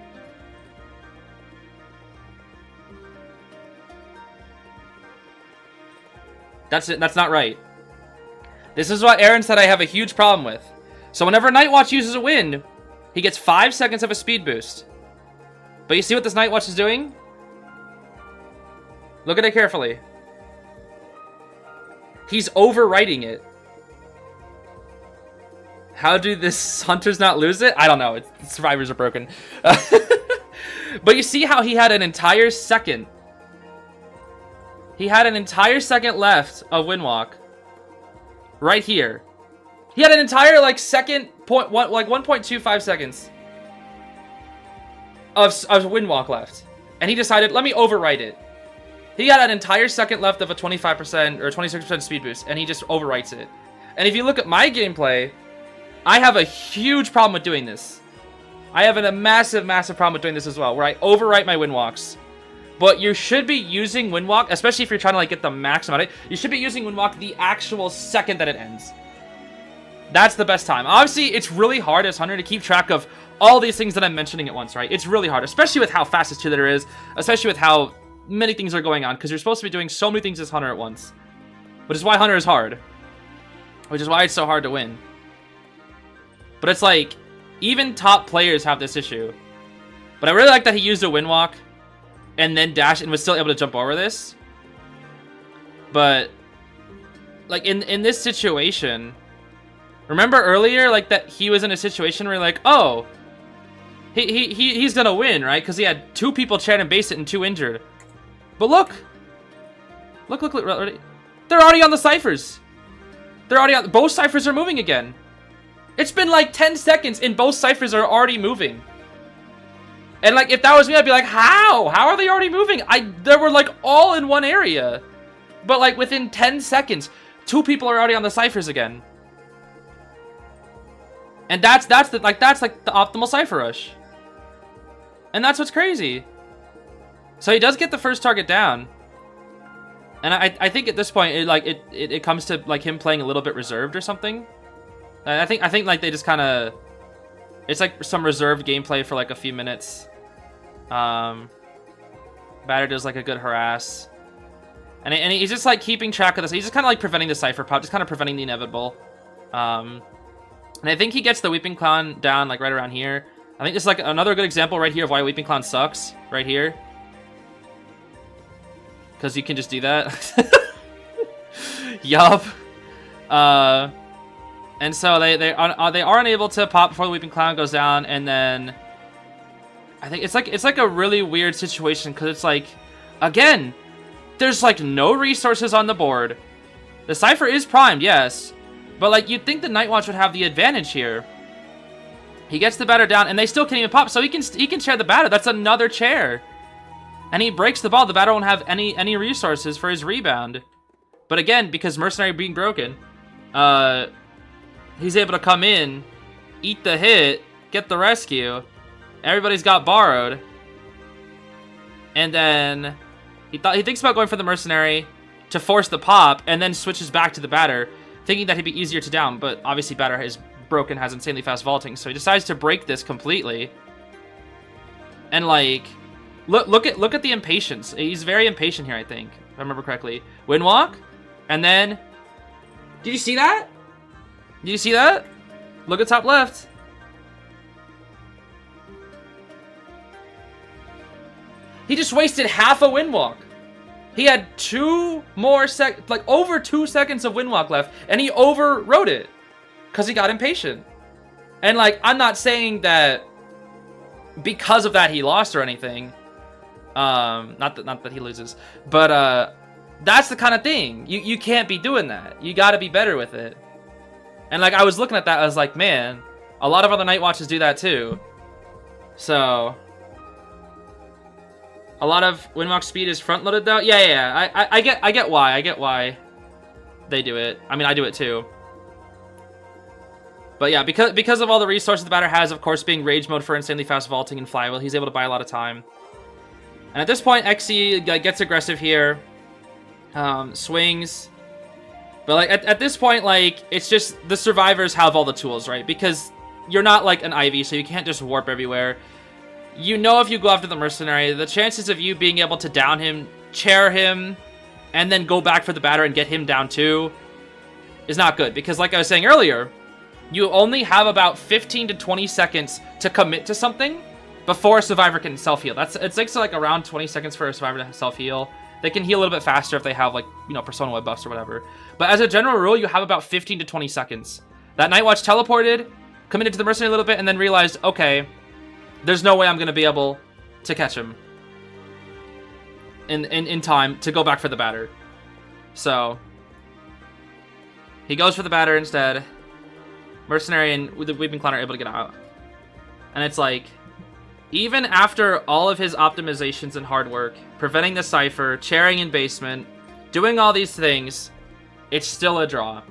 That's it. That's not right. This is what Aaron said I have a huge problem with. So whenever Night Watch uses a wind, he gets 5 seconds of a speed boost. But you see what this Night Watch is doing? Look at it carefully. He's overwriting it. How do this hunters not lose it? I don't know. Survivors are broken. But you see how he had an entire second. He had an entire second left of Windwalk. Right here. He had an entire, like, second point, like 1.25 seconds of Windwalk left. And he decided, let me overwrite it. He had an entire second left of a 25% or 26% speed boost, and he just overwrites it. And if you look at my gameplay, I have a huge problem with doing this. I have a massive, massive problem with doing this as well, where I overwrite my Windwalks. But you should be using Windwalk, especially if you're trying to, like, get the max amount of it. You should be using Windwalk the actual second that it ends. That's the best time. Obviously, it's really hard as Hunter to keep track of all these things that I'm mentioning at once, right? It's really hard, especially with how fast this cheerleader is, especially with how many things are going on, because you're supposed to be doing so many things as Hunter at once. Which is why Hunter is hard. Which is why it's so hard to win. But it's like, even top players have this issue. But I really like that he used a wind walk and then dash and was still able to jump over this. But like in this situation, remember earlier like that he was in a situation where like, oh, he's gonna win, right? Because he had 2 people chat and base it and 2 injured. But look, they're already on the ciphers. They're already on. Both ciphers are moving again. It's been like 10 seconds and both ciphers are already moving. And like if that was me, I'd be like, how are they already moving? They were like all in one area, but like within 10 seconds 2 people are already on the ciphers again. And that's like the optimal cipher rush. And that's what's crazy. So he does get the first target down. And I think at this point it comes to like him playing a little bit reserved or something. I think like they just kind of, it's like some reserved gameplay for like a few minutes. Batter does like a good harass. And he's just like keeping track of this. He's just kind of like preventing the cipher pop, just kind of preventing the inevitable. And I think he gets the Weeping Clown down like right around here. I think this is like another good example right here of why Weeping Clown sucks. Right here. Because you can just do that. Yup. And so they are unable to pop before the Weeping Clown goes down, and then I think it's like a really weird situation because it's like, again, there's like no resources on the board. The cipher is primed, yes, but like you'd think the Night Watch would have the advantage here. He gets the batter down, and they still can't even pop, so he can chair the batter. That's another chair, and he breaks the ball. The batter won't have any resources for his rebound. But again, because Mercenary being broken, he's able to come in, eat the hit, get the rescue. Everybody's got borrowed. And then he thinks about going for the Mercenary to force the pop, and then switches back to the batter, thinking that he'd be easier to down. But obviously batter is broken, has insanely fast vaulting, so he decides to break this completely. And like, look at the impatience. He's very impatient here, I think, if I remember correctly. Wind walk, and then, did you see that? Do you see that? Look at top left. He just wasted half a wind walk. He had 2 more over 2 seconds of wind walk left, and he overrode it because he got impatient. And like, I'm not saying that because of that he lost or anything. Not that he loses, but that's the kind of thing. You can't be doing that. You got to be better with it. And like, I was looking at that, I was like, man, a lot of other Night Watches do that too. So, a lot of Windwalk speed is front loaded though. Yeah. I get why they do it. I mean, I do it too. But yeah, because of all the resources the batter has, of course, being rage mode for insanely fast vaulting and flywheel, he's able to buy a lot of time. And at this point, XE gets aggressive here, swings. But like at this point, like, it's just the survivors have all the tools, right? Because you're not like an Ivy, so you can't just warp everywhere. You know, if you go after the Mercenary, the chances of you being able to down him, chair him, and then go back for the batter and get him down too is not good. Because like I was saying earlier, you only have about 15 to 20 seconds to commit to something before a survivor can self-heal. It takes like around 20 seconds for a survivor to self-heal. They can heal a little bit faster if they have, like, you know, Persona Web buffs or whatever. But as a general rule, you have about 15 to 20 seconds. That Night Watch teleported, committed to the Mercenary a little bit, and then realized, okay, there's no way I'm going to be able to catch him in time to go back for the batter. So, he goes for the batter instead. Mercenary and the Weeping Clown are able to get out. And it's like, even after all of his optimizations and hard work, preventing the cipher, chairing in basement, doing all these things, it's still a draw.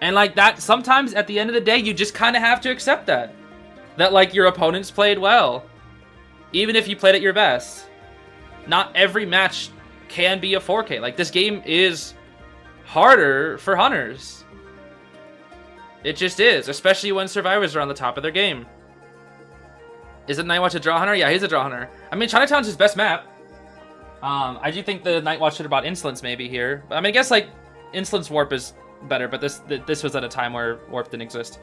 And like that, sometimes at the end of the day, you just kind of have to accept that. That like your opponents played well. Even if you played at your best. Not every match can be a 4K. Like this game is harder for hunters. It just is, especially when survivors are on the top of their game. Is it Night Watch a draw hunter? Yeah, he's a draw hunter. I mean, Chinatown's his best map. I do think the Night Watch should have bought Insolence maybe here. But I mean, I guess like Insolence Warp is better, but this was at a time where Warp didn't exist.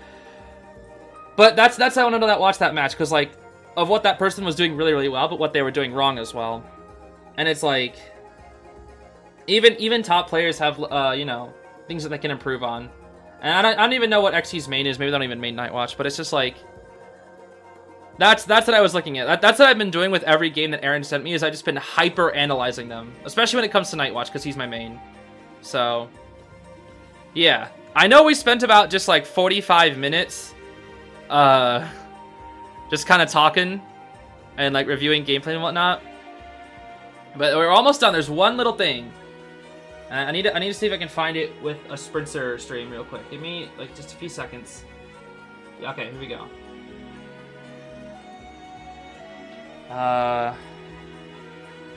But that's how I want to watch that match, because like of what that person was doing really, really well, but what they were doing wrong as well. And it's like, even top players have, you know, things that they can improve on. And I don't even know what XT's main is. Maybe they don't even main Nightwatch, but it's just like, that's what I was looking at. That's what I've been doing with every game that Aaron sent me, is I've just been hyper analyzing them, especially when it comes to Nightwatch, because he's my main. So, yeah. I know we spent about just like 45 minutes, just kind of talking and like reviewing gameplay and whatnot. But we're almost done. There's one little thing. I need to see if I can find it with a Sprinter stream real quick. Give me like just a few seconds. Yeah, okay, here we go.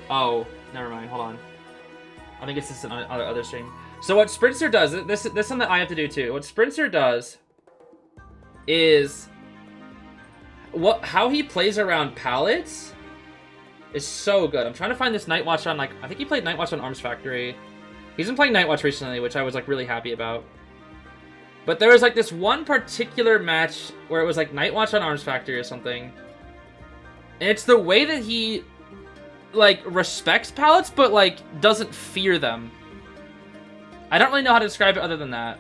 Oh, never mind. Hold on. I think it's just another other stream. So what Sprinter does, this is something that I have to do too. What Sprinter does is how he plays around pallets is so good. I'm trying to find this Nightwatch on, like, I think he played Nightwatch on Arms Factory. He's been playing Nightwatch recently, which I was like really happy about. But there was like this one particular match where it was like Nightwatch on Arms Factory or something. And it's the way that he like respects pallets, but like doesn't fear them. I don't really know how to describe it other than that.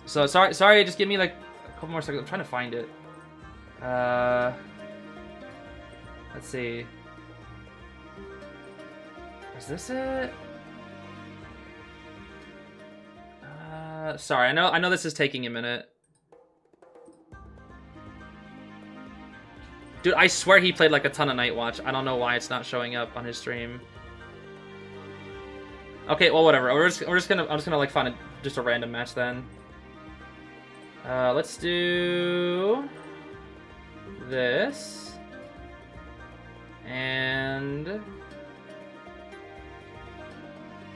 So sorry, just give me like a couple more seconds. I'm trying to find it. Let's see. Is this it? Sorry, I know this is taking a minute. Dude, I swear he played like a ton of Nightwatch. I don't know why it's not showing up on his stream. Okay, well, whatever. I'm just gonna like find just a random match then. Let's do this. And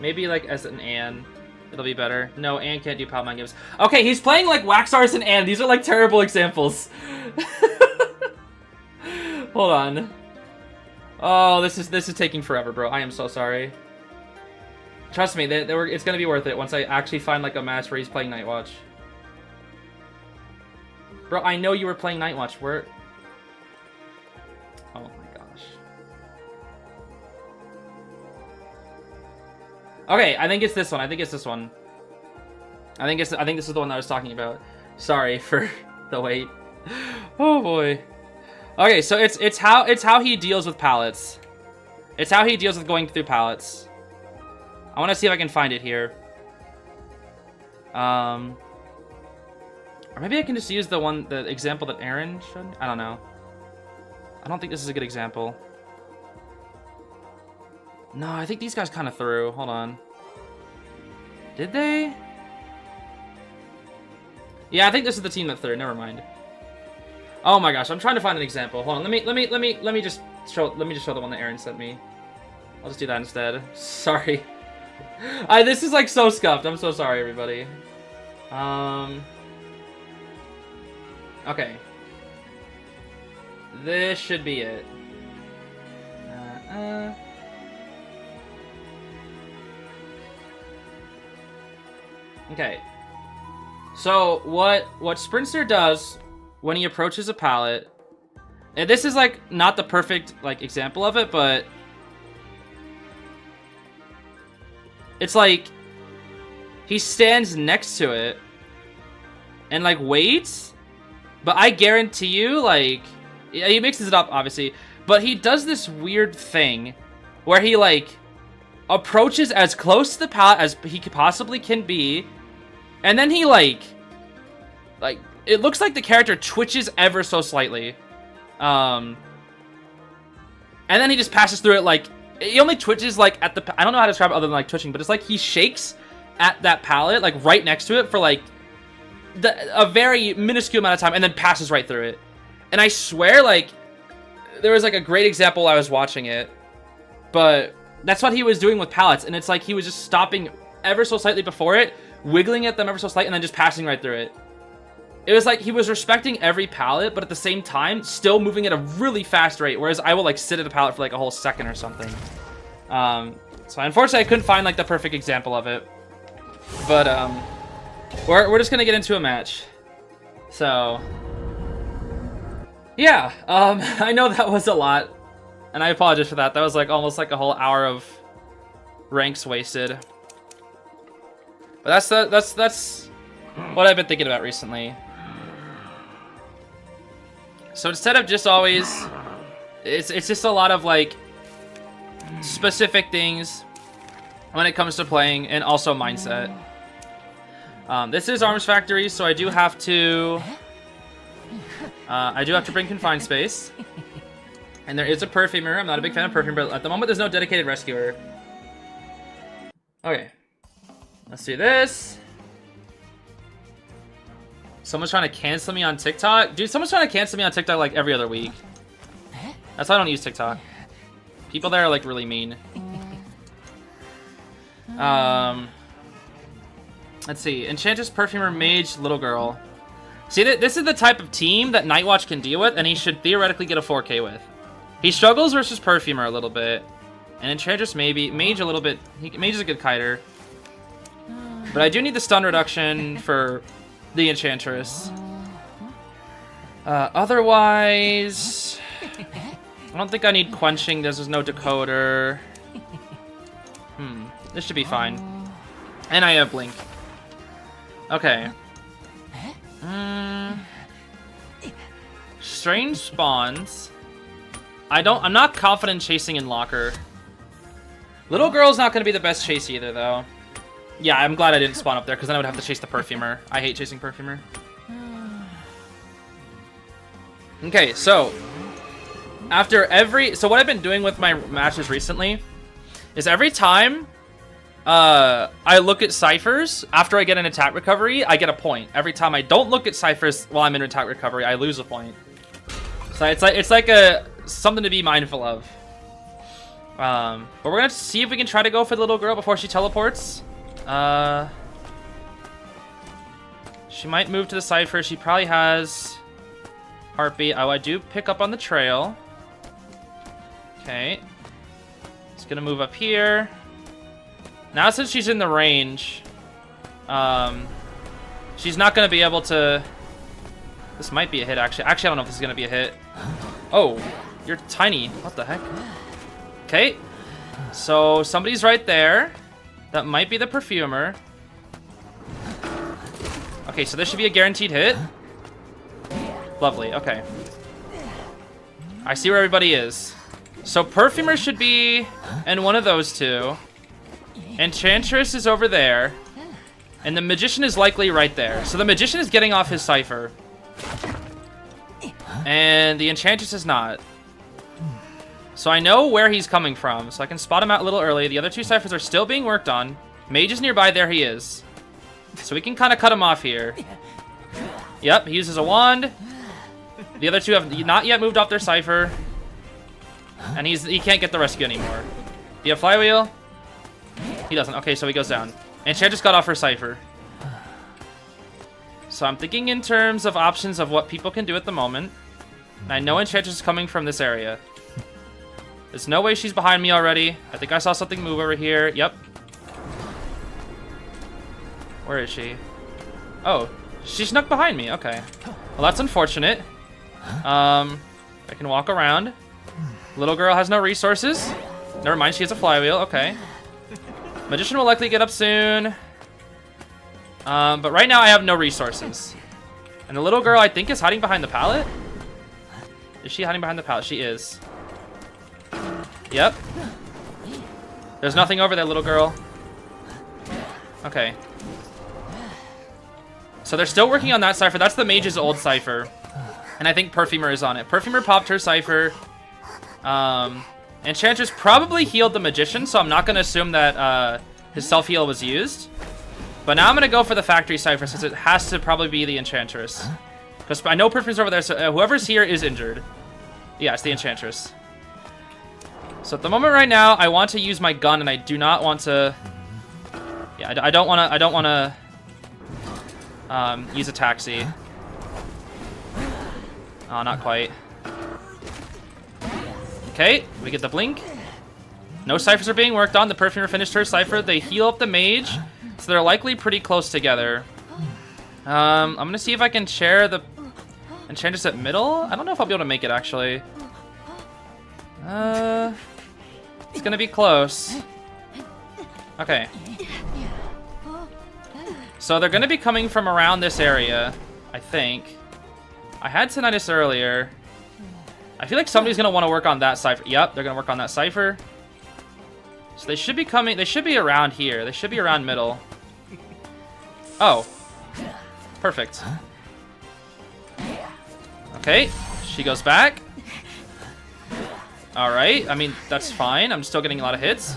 maybe like as an Ann, it'll be better. No, Ann can't do Palmine Gibbs. Okay, he's playing like Waxars and Ann. These are like terrible examples. Hold on. Oh, this is taking forever, bro. I am so sorry. Trust me, it's gonna be worth it once I actually find like a match where he's playing Nightwatch. Bro, I know you were playing Nightwatch. Where? Oh my gosh. Okay, I think it's this one. I think this is the one that I was talking about. Sorry for the wait. Oh boy. Okay, so it's how he deals with pallets. It's how he deals with going through pallets. I want to see if I can find it here. Or maybe I can just use the example that Aaron showed. I don't know. I don't think this is a good example. No, I think these guys kind of threw. Hold on. Did they? Yeah, I think this is the team that threw. Never mind. Oh my gosh, I'm trying to find an example. Hold on, let me just show the one that Aaron sent me. I'll just do that instead. Sorry. This is like so scuffed. I'm so sorry, everybody. Okay. This should be it. Okay. So what Sprinter does when he approaches a pallet, and this is like not the perfect like example of it, but it's like he stands next to it and like waits, but I guarantee you, like, yeah, he mixes it up obviously, but he does this weird thing where he like approaches as close to the pallet as he possibly can be, and then he like it looks like the character twitches ever so slightly, and then he just passes through it. Like, he only twitches like at the, I don't know how to describe it other than like twitching, but it's like he shakes at that pallet like right next to it for like a very minuscule amount of time, and then passes right through it. And I swear, like, there was like a great example I was watching it, but that's what he was doing with pallets, and it's like he was just stopping ever so slightly before it, wiggling at them ever so slightly, and then just passing right through it. It was like he was respecting every pallet, but at the same time, still moving at a really fast rate, whereas I will like sit at a pallet for like a whole second or something. So unfortunately, I couldn't find like the perfect example of it. But we're just gonna get into a match. So Yeah, I know that was a lot, and I apologize for that. That was like almost like a whole hour of ranks wasted. But that's what I've been thinking about recently. So instead of just always, it's just a lot of like specific things when it comes to playing, and also mindset. This is Arms Factory, so I do have to bring confined space. And there is a perfumer. I'm not a big fan of perfumer, but at the moment there's no dedicated rescuer. Okay. Let's do this. Someone's trying to cancel me on TikTok. Dude, someone's trying to cancel me on TikTok like every other week. That's why I don't use TikTok. People there are like really mean. Let's see. Enchantress, Perfumer, Mage, Little Girl. See, this is the type of team that Nightwatch can deal with, and he should theoretically get a 4K with. He struggles versus Perfumer a little bit. And Enchantress maybe. Mage a little bit. Mage is a good kiter. But I do need the stun reduction for the Enchantress. Otherwise, I don't think I need quenching. There's no decoder. This should be fine. And I have blink. Okay. Strange spawns. I'm not confident chasing in locker. Little girl's not going to be the best chase either, though. Yeah, I'm glad I didn't spawn up there, because then I would have to chase the perfumer. I hate chasing perfumer. Okay, so so what I've been doing with my matches recently is every time I look at ciphers after I get an attack recovery, I get a point. Every time I don't look at ciphers while I'm in attack recovery, I lose a point. So it's like something to be mindful of. But we're gonna see if we can try to go for the little girl before she teleports. She might move to the cipher. She probably has heartbeat. Oh, I do pick up on the trail. Okay. It's gonna move up here. Now since she's in the range, she's not gonna be able to... This might be a hit, actually. Actually, I don't know if this is gonna be a hit. Oh, you're tiny. What the heck? Okay. So somebody's right there. That might be the perfumer. Okay, so this should be a guaranteed hit. Lovely, okay. I see where everybody is. So perfumer should be in one of those two. Enchantress is over there. And the magician is likely right there. So the magician is getting off his cipher. And the enchantress is not. So I know where he's coming from, so I can spot him out a little early. The other two ciphers are still being worked on. Mage is nearby, there he is. So we can kind of cut him off here. Yep, he uses a wand. The other two have not yet moved off their cipher. And he can't get the rescue anymore. Do you have flywheel? He doesn't. Okay, so he goes down. And Chan just got off her cipher. So I'm thinking in terms of options of what people can do at the moment. And I know Enchantress is coming from this area. There's no way she's behind me already. I think I saw something move over here. Yep. Where is she? Oh, she snuck behind me. Okay. Well, that's unfortunate. I can walk around. Little girl has no resources. Never mind, she has a flywheel. Okay. Magician will likely get up soon. But right now I have no resources. And the little girl, I think, is hiding behind the pallet. Is she hiding behind the pallet? She is. Yep. There's nothing over there, little girl. Okay. So they're still working on that cipher. That's the mage's old cipher. And I think Perfumer is on it. Perfumer popped her cipher. Enchantress probably healed the magician, so I'm not going to assume that his self-heal was used. But now I'm going to go for the factory cipher, since it has to probably be the Enchantress. Because I know Perfumer's over there, so whoever's here is injured. Yeah, it's the Enchantress. So at the moment right now, I want to use my gun, and I do not want to... Yeah, I don't want to use a taxi. Oh, not quite. Okay, we get the blink. No ciphers are being worked on. The Perfumer finished her cipher. They heal up the mage, so they're likely pretty close together. I'm gonna see if I can share the Enchantress at middle? I don't know if I'll be able to make it, actually. It's gonna be close. Okay. So they're gonna be coming from around this area, I think. I had tinnitus earlier. I feel like somebody's gonna want to work on that cipher. Yep, they're gonna work on that cipher. So they should be coming. They should be around here. They should be around middle. Oh. Perfect. Okay, she goes back. Alright, I mean, that's fine. I'm still getting a lot of hits.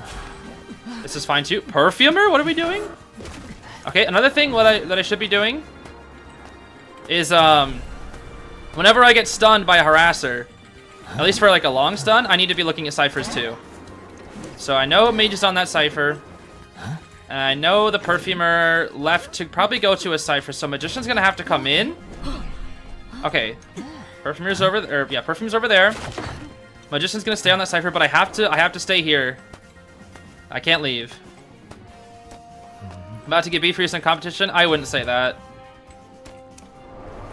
This is fine too. Perfumer? What are we doing? Okay, another thing that I should be doing is, whenever I get stunned by a harasser, at least for like a long stun, I need to be looking at ciphers too. So I know Mage is on that cipher. And I know the Perfumer left to probably go to a cipher, so Magician's gonna have to come in. Okay. Perfumer's over there. Yeah, Perfume's over there. Magician's gonna stay on that cipher, but I have to stay here. I can't leave. About to get beef for some competition? I wouldn't say that.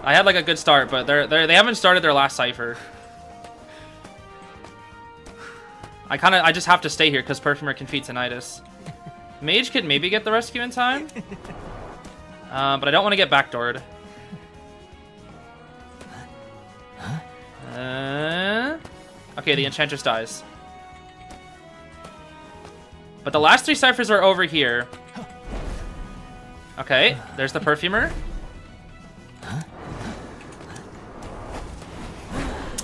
I had like a good start, but they haven't started their last cipher. I just have to stay here because Perfumer can feed tinnitus. Mage could maybe get the rescue in time. But I don't want to get backdoored. Okay, the Enchantress dies. But the last three ciphers are over here. Okay, there's the Perfumer.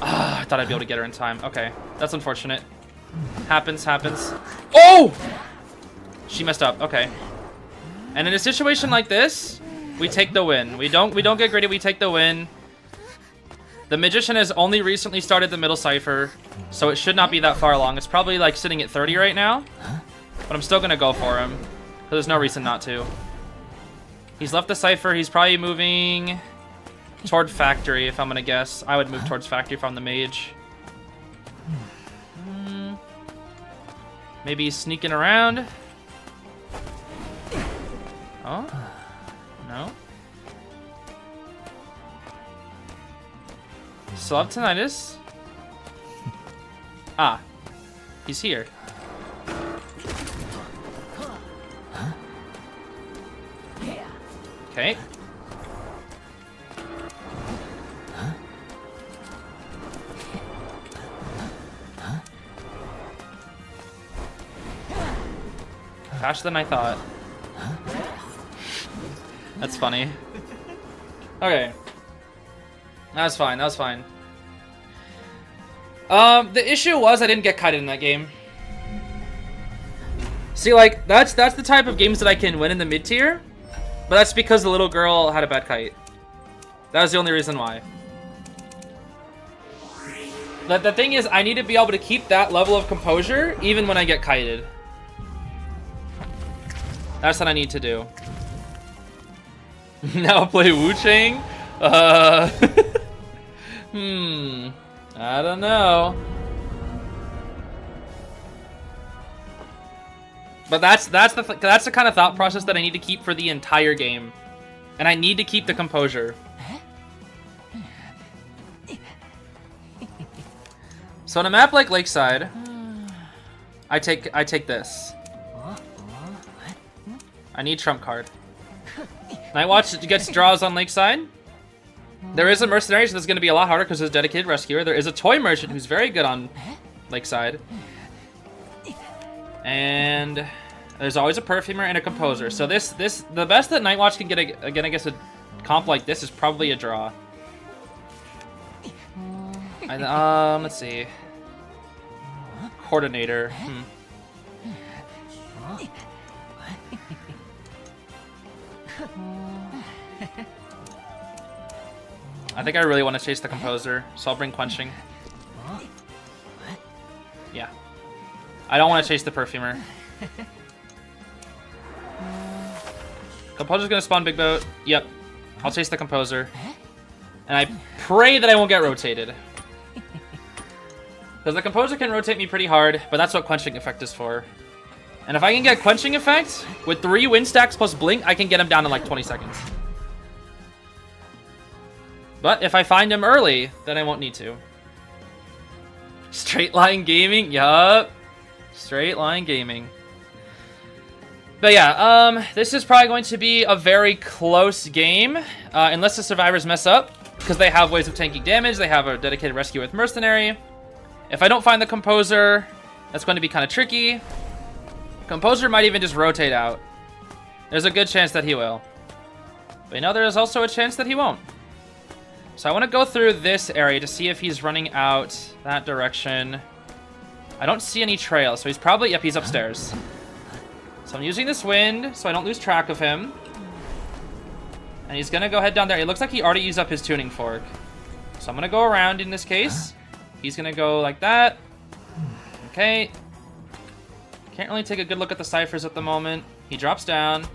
Ah, I thought I'd be able to get her in time. Okay, that's unfortunate. Happens. Oh! She messed up. Okay. And in a situation like this, we take the win. We don't get greedy. We take the win. The Magician has only recently started the middle cipher, so it should not be that far along. It's probably like sitting at 30 right now, but I'm still gonna go for him because there's no reason not to. He's left the cipher. He's probably moving toward factory, if I'm gonna guess. I would move towards factory if I'm the mage. Maybe he's sneaking around. Oh? No? Still have tinnitus. Ah. He's here. Okay. Faster than I thought. That's funny. Okay. That's fine, that's fine. The issue was I didn't get kited in that game. See, like, that's the type of games that I can win in the mid-tier, but that's because the little girl had a bad kite. That was the only reason why. The thing is, I need to be able to keep that level of composure even when I get kited. That's what I need to do. Now play Wu-Chang? I don't know. But that's the kind of thought process that I need to keep for the entire game. And I need to keep the composure. So on a map like Lakeside, I take this. I need trump card. Nightwatch gets draws on Lakeside. There is a mercenary, so that's going to be a lot harder because there's a dedicated rescuer. There is a toy merchant who's very good on Lakeside. And there's always a perfumer and a composer. So the best that Nightwatch can get against a comp like this is probably a draw. Let's see. Coordinator. I think I really want to chase the composer, so I'll bring quenching. Yeah. I don't want to chase the perfumer. Composer's gonna spawn big boat. Yep. I'll chase the composer. And I pray that I won't get rotated. Because the composer can rotate me pretty hard, but that's what quenching effect is for. And if I can get quenching effect, with 3 wind stacks plus blink, I can get him down in like 20 seconds. But if I find him early, then I won't need to. Straight line gaming? Yup. Straight line gaming. But yeah, this is probably going to be a very close game. Unless the survivors mess up. Because they have ways of tanking damage. They have a dedicated rescue with Mercenary. If I don't find the Composer, that's going to be kind of tricky. Composer might even just rotate out. There's a good chance that he will. But you know, there's also a chance that he won't. So I want to go through this area to see if he's running out that direction. I don't see any trail, so he's probably... Yep, he's upstairs. So I'm using this wind so I don't lose track of him. And he's going to go head down there. It looks like he already used up his tuning fork. So I'm going to go around in this case. He's going to go like that. Okay. Can't really take a good look at the ciphers at the moment. He drops down.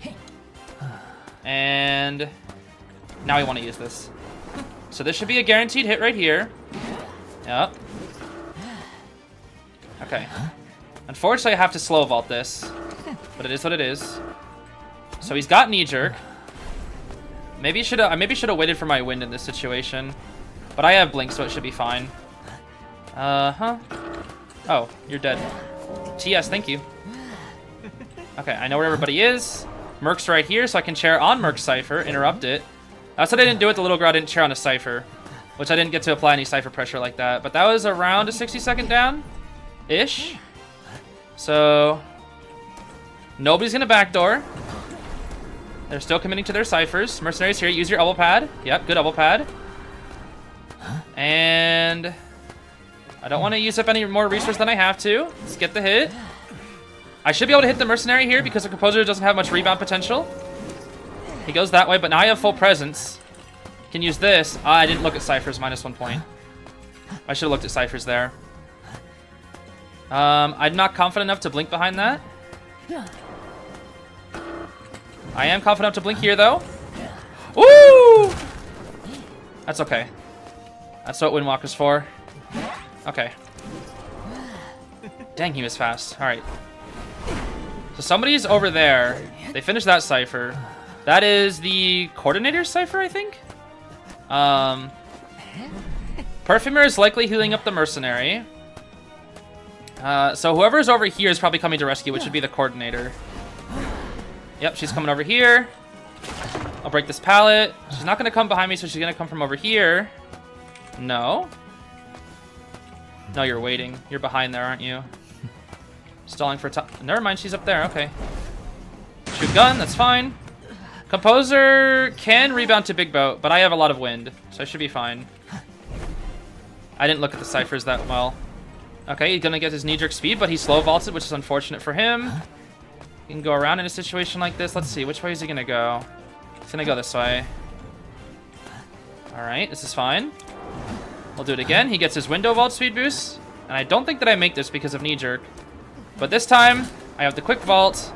And now we want to use this. So this should be a guaranteed hit right here. Yep. Okay. Unfortunately, I have to slow vault this. But it is what it is. So he's got knee jerk. Maybe I maybe should have waited for my wind in this situation. But I have blink, so it should be fine. Oh, you're dead. TS, thank you. Okay, I know where everybody is. Merc's right here, so I can chair on Merc's Cypher, interrupt it. That's what I didn't do with the little girl. I didn't chair on a Cypher, which I didn't get to apply any Cypher pressure like that. But that was around a 60-second down-ish. So, nobody's going to backdoor. They're still committing to their Cyphers. Mercenaries here, use your elbow pad. Yep, good elbow pad. And I don't want to use up any more resource than I have to. Let's get the hit. I should be able to hit the Mercenary here because the Composer doesn't have much rebound potential. He goes that way, but now I have full presence. Can use this. I didn't look at Cyphers, -1 point. I should have looked at Cyphers there. I'm not confident enough to blink behind that. I am confident enough to blink here, though. Woo! That's okay. That's what Windwalker's for. Okay. Dang, he was fast. All right. So somebody's over there. They finished that Cypher. That is the Coordinator's Cypher, I think? Perfumer is likely healing up the Mercenary. So whoever's over here is probably coming to rescue, which would be the Coordinator. Yep, she's coming over here. I'll break this pallet. She's not going to come behind me, so she's going to come from over here. No. No, you're waiting. You're behind there, aren't you? Stalling for top. Never mind, she's up there. Okay. Shoot gun, that's fine. Composer can rebound to Big Boat, but I have a lot of wind, so I should be fine. I didn't look at the ciphers that well. Okay, he's gonna get his knee-jerk speed, but he's slow vaulted, which is unfortunate for him. He can go around in a situation like this. Let's see, which way is he gonna go? He's gonna go this way. Alright, this is fine. We'll do it again. He gets his window vault speed boost, and I don't think that I make this because of knee-jerk. But this time, I have the quick vault.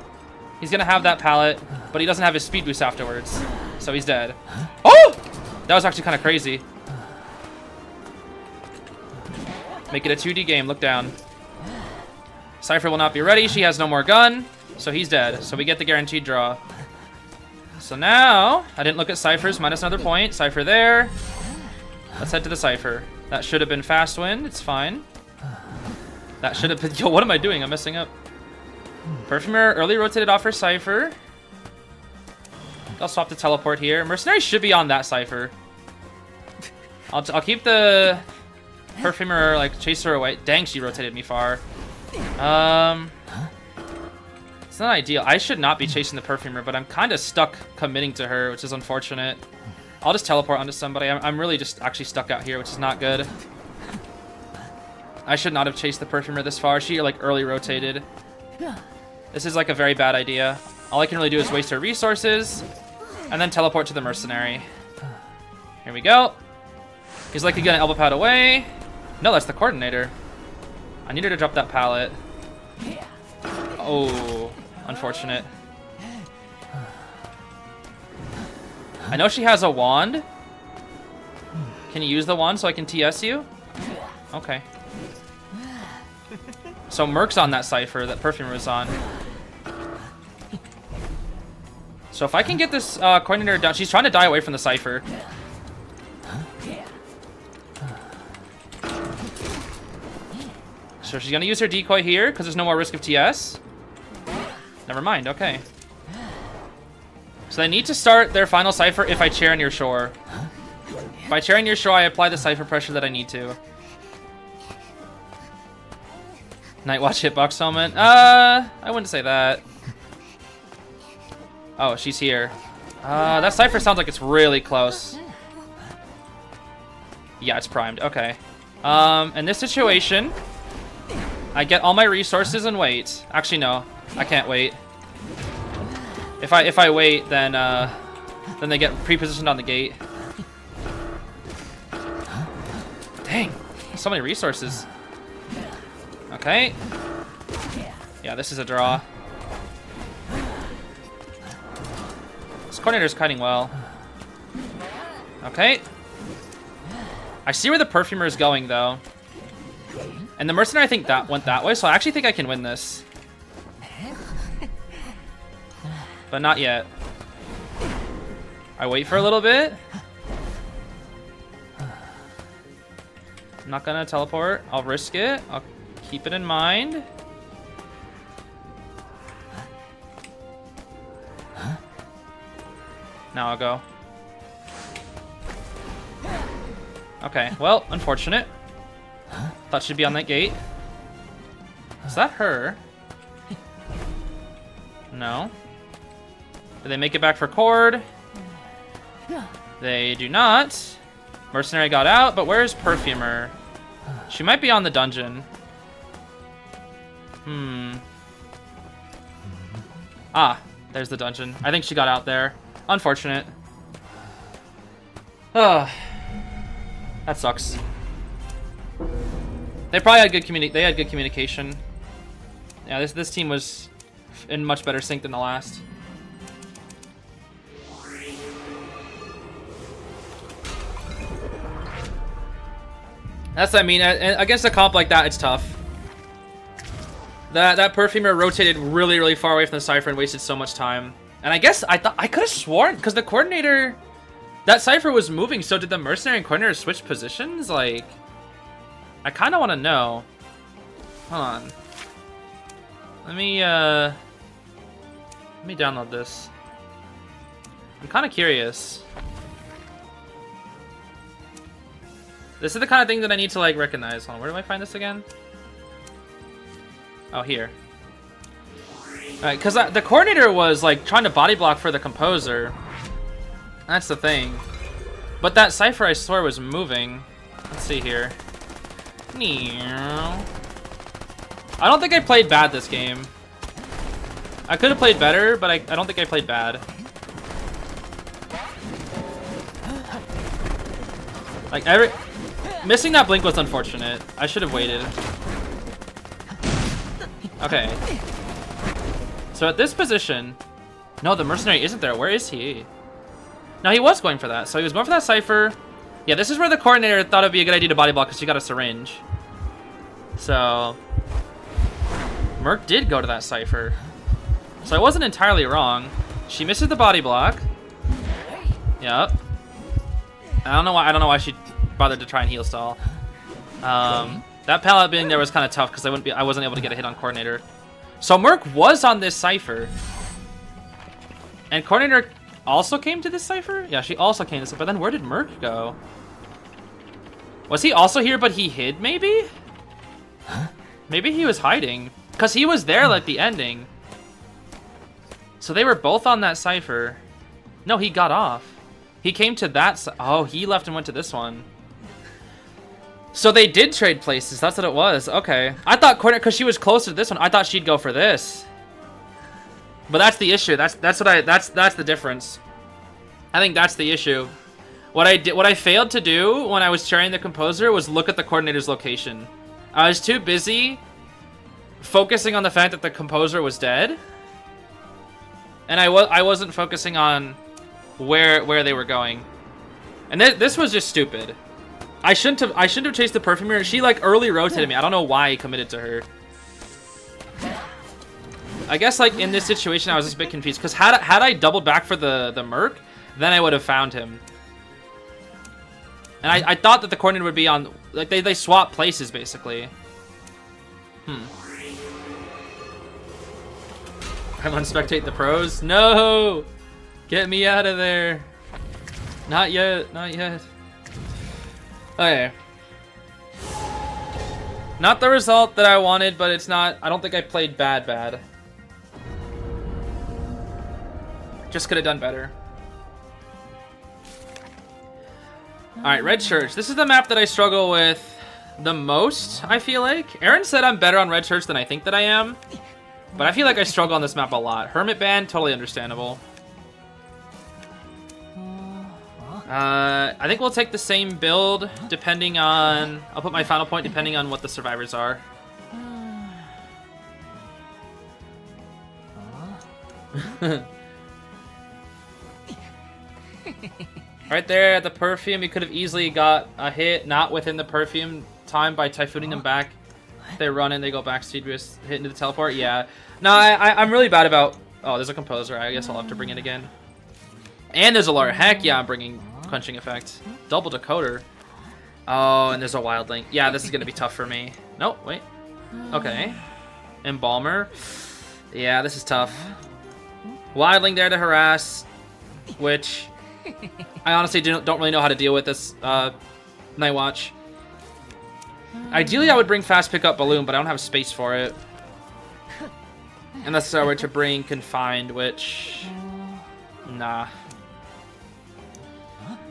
He's gonna have that pallet, but he doesn't have his speed boost afterwards. So he's dead. Oh! That was actually kind of crazy. Make it a 2D game. Look down. Cypher will not be ready. She has no more gun. So he's dead. So we get the guaranteed draw. So now, I didn't look at Cyphers. Minus another point. Cypher there. Let's head to the Cypher. That should have been fast win. It's fine. That should have been... Yo, what am I doing? I'm messing up. Perfumer early rotated off her Cypher. I'll swap the teleport here. Mercenary should be on that Cypher. I'll keep the Perfumer, like, chase her away. Dang, she rotated me far. It's not ideal. I should not be chasing the Perfumer, but I'm kind of stuck committing to her, which is unfortunate. I'll just teleport onto somebody. I'm really just actually stuck out here, which is not good. I should not have chased the Perfumer this far. She, like, early rotated. This is, like, a very bad idea. All I can really do is waste her resources and then teleport to the Mercenary. Here we go. He's likely gonna elbow pad away. No, that's the Coordinator. I needed to drop that pallet. Oh, unfortunate. I know she has a wand. Can you use the wand so I can TS you? Okay. So Merc's on that Cypher that Perfumer was on. So if I can get this Coordinator down, she's trying to die away from the Cypher. So she's gonna use her decoy here because there's no more risk of TS. Never mind, okay. So they need to start their final cipher if I chair on your shore. If I chair on your shore, I apply the cipher pressure that I need to. Nightwatch hitbox moment. I wouldn't say that. Oh, she's here. That cipher sounds like it's really close. Yeah, it's primed. Okay. In this situation, I get all my resources and wait. Actually, no. I can't wait. If I wait, then they get pre-positioned on the gate. Dang. So many resources. Okay. Yeah, this is a draw. This coordinator's kiting well. Okay. I see where the perfumer is going, though. And the mercenary, I think, that went that way, so I actually think I can win this. But not yet. I wait for a little bit. I'm not gonna teleport. I'll risk it. I'll keep it in mind. Now I'll go. Okay, well, unfortunate. Thought she'd be on that gate. Is that her? No. Do they make it back for Cord? They do not. Mercenary got out, but where's Perfumer? She might be on the dungeon. Ah, there's the dungeon. I think she got out there. Unfortunate. Ugh. That sucks. They probably had good communication. Yeah, this team was in much better sync than the last. That's what I mean. Against a comp like that, it's tough. That perfumer rotated really far away from the cipher and wasted so much time. And I guess I could have sworn because the coordinator, that cipher was moving. So did the mercenary and coordinator switch positions? Like, I kind of want to know. Hold on. Let me download this. I'm kind of curious. This is the kind of thing that I need to like recognize. Hold on, where do I find this again? Oh, here. Alright, because the coordinator was like trying to body block for the composer. That's the thing. But that cipher, I swear, was moving. Let's see here. I don't think I played bad this game. I could have played better, but I don't think I played bad. Like missing that blink was unfortunate. I should have waited. Okay. So at this position, no, the mercenary isn't there. Where is he? No, he was going for that. So he was going for that cipher. Yeah, this is where the coordinator thought it'd be a good idea to body block because she got a syringe. So Merc did go to that cipher. So I wasn't entirely wrong. She misses the body block. Yep. I don't know why she bothered to try and heal stall. That pallet being there was kind of tough because I wasn't able to get a hit on coordinator. So Merc was on this cipher. And coordinator also came to this cipher? Yeah, she also came to this cipher. But then where did Merc go? Was he also here but he hid maybe? Maybe he was hiding. Because he was there at the ending. So they were both on that cipher. No, he got off. He came to that. Oh, he left and went to this one. So they did trade places. That's what it was. Okay. I thought coordinator, because she was closer to this one, I thought she'd go for this. But that's the issue. That's the difference. I think that's the issue. What I failed to do when I was sharing the composer was look at the coordinator's location. I was too busy focusing on the fact that the composer was dead. And I wasn't focusing on where they were going. And this was just stupid. I shouldn't have chased the perfumer. She like early rotated me. I don't know why I committed to her. I guess like in this situation I was just a bit confused because had I doubled back for the Merc, then I would have found him. And I thought that the coordinator would be on like they swap places basically. I'm on spectate the pros. No! Get me out of there. Not yet. Not yet. Okay. Not the result that I wanted, but it's not... I don't think I played bad. Just could have done better. Alright, Red Church. This is the map that I struggle with the most, I feel like. Aaron said I'm better on Red Church than I think that I am. But I feel like I struggle on this map a lot. Hermit Band, totally understandable. I think we'll take the same build depending on... I'll put my final point depending on what the survivors are. Right there at the perfume, you could have easily got a hit not within the perfume time by typhooning them back. They run in, they go backseat, just hit into the teleport. Yeah. No, I'm really bad about... Oh, there's a composer. I guess I'll have to bring it again. And there's a lure. Heck yeah, I'm bringing quenching effect. Double decoder. Oh, and there's a wildling. Yeah, this is going to be tough for me. Nope, wait. Okay. Embalmer. Yeah, this is tough. Wildling there to harass, which I honestly don't really know how to deal with this Night Watch. Ideally, I would bring fast pickup balloon, but I don't have space for it. Unless I were to bring confined, which... Nah.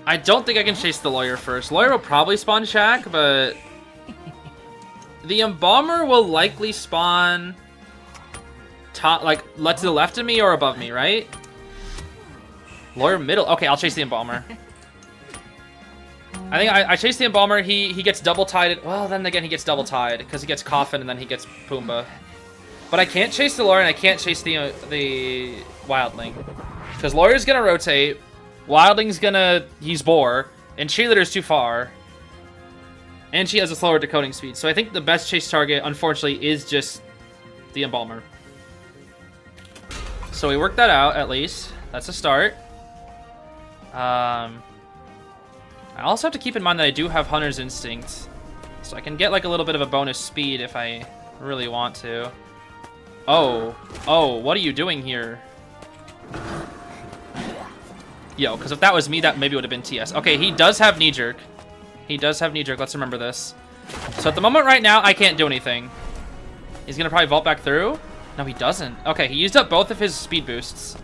I don't think I can chase the lawyer first. Lawyer will probably spawn Shack, but... The Embalmer will likely spawn... Top, like, to the left of me or above me, right? Lawyer middle. Okay, I'll chase the Embalmer. I think I chase the Embalmer. He gets double tied. Well, then again, he gets double tied because he gets Coffin and then he gets Pumbaa. But I can't chase the Lawyer and I can't chase the Wildling because Lawyer's gonna rotate, Wildling's gonna use Boar, and Cheerleader's too far, and she has a slower decoding speed. So I think the best chase target, unfortunately, is just the Embalmer. So we worked that out at least. That's a start. I also have to keep in mind that I do have Hunter's Instinct, so I can get like a little bit of a bonus speed if I really want to. Oh, what are you doing here? Yo, because if that was me, that maybe would have been TS. Okay, he does have Knee Jerk. He does have Knee Jerk, let's remember this. So at the moment right now, I can't do anything. He's gonna probably vault back through? No, he doesn't. Okay, he used up both of his speed boosts,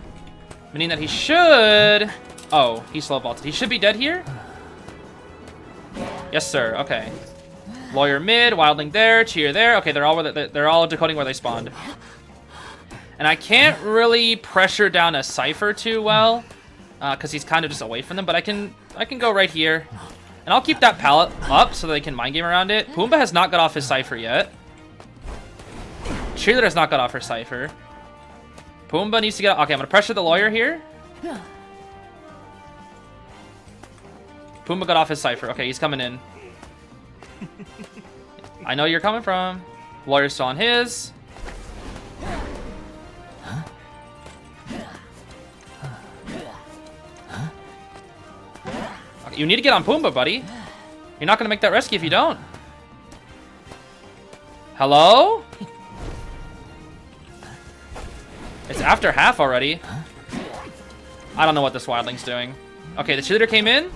meaning that he should... Oh, he slow vaulted. He should be dead here? Yes, sir. Okay. Lawyer mid, Wildling there, Cheer there. Okay, they're all decoding where they spawned. And I can't really pressure down a Cypher too well, because he's kind of just away from them. But I can go right here, and I'll keep that pallet up so they can mind game around it. Pumbaa has not got off his Cypher yet. Cheerleader has not got off her Cypher. Pumbaa needs to get... Okay, I'm gonna pressure the Lawyer here. Pumbaa got off his Cypher. Okay, he's coming in. I know you're coming from. Lawyer's still on his. Okay, you need to get on Pumbaa, buddy. You're not going to make that rescue if you don't. Hello? It's after half already. I don't know what this Wildling's doing. Okay, the cheerleader came in.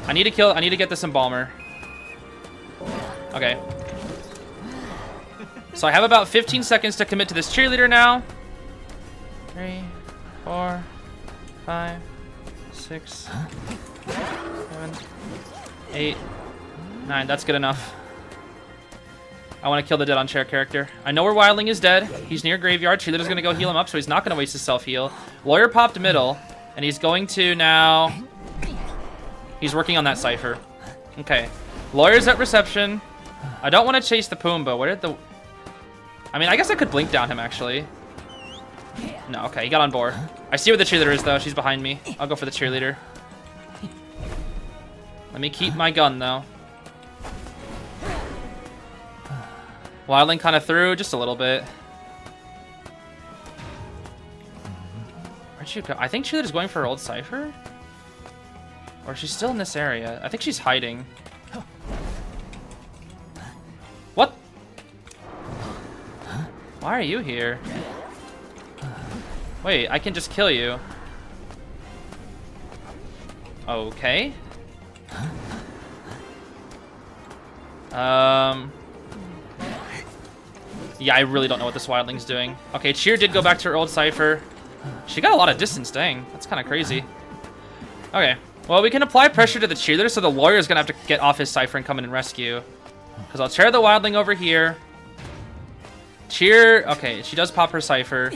I need to get this Embalmer. Okay. So I have about 15 seconds to commit to this cheerleader now. 3, 4, 5, 6, 7, 8, 9. That's good enough. I want to kill the dead on chair character. I know where Wildling is dead. He's near graveyard. Cheerleader's going to go heal him up, so he's not going to waste his self-heal. Lawyer popped middle, and he's going to now... He's working on that Cypher. Okay. Lawyer's at reception. I don't want to chase the Pumbaa. Where did the... I mean, I guess I could blink down him, actually. No, okay. He got on board. I see where the cheerleader is, though. She's behind me. I'll go for the cheerleader. Let me keep my gun, though. Wildling kind of through just a little bit. Where'd she go? I think cheerleader's going for her old Cypher. Or she's still in this area. I think she's hiding. Why are you here? Wait, I can just kill you. Okay. Yeah, I really don't know what this wildling's doing. Okay, Cheer did go back to her old cipher. She got a lot of distance, dang. That's kind of crazy. Okay, well, we can apply pressure to the cheerleader, so the lawyer's gonna have to get off his cipher and come in and rescue. Because I'll chair the wildling over here. Cheer, okay, she does pop her cipher.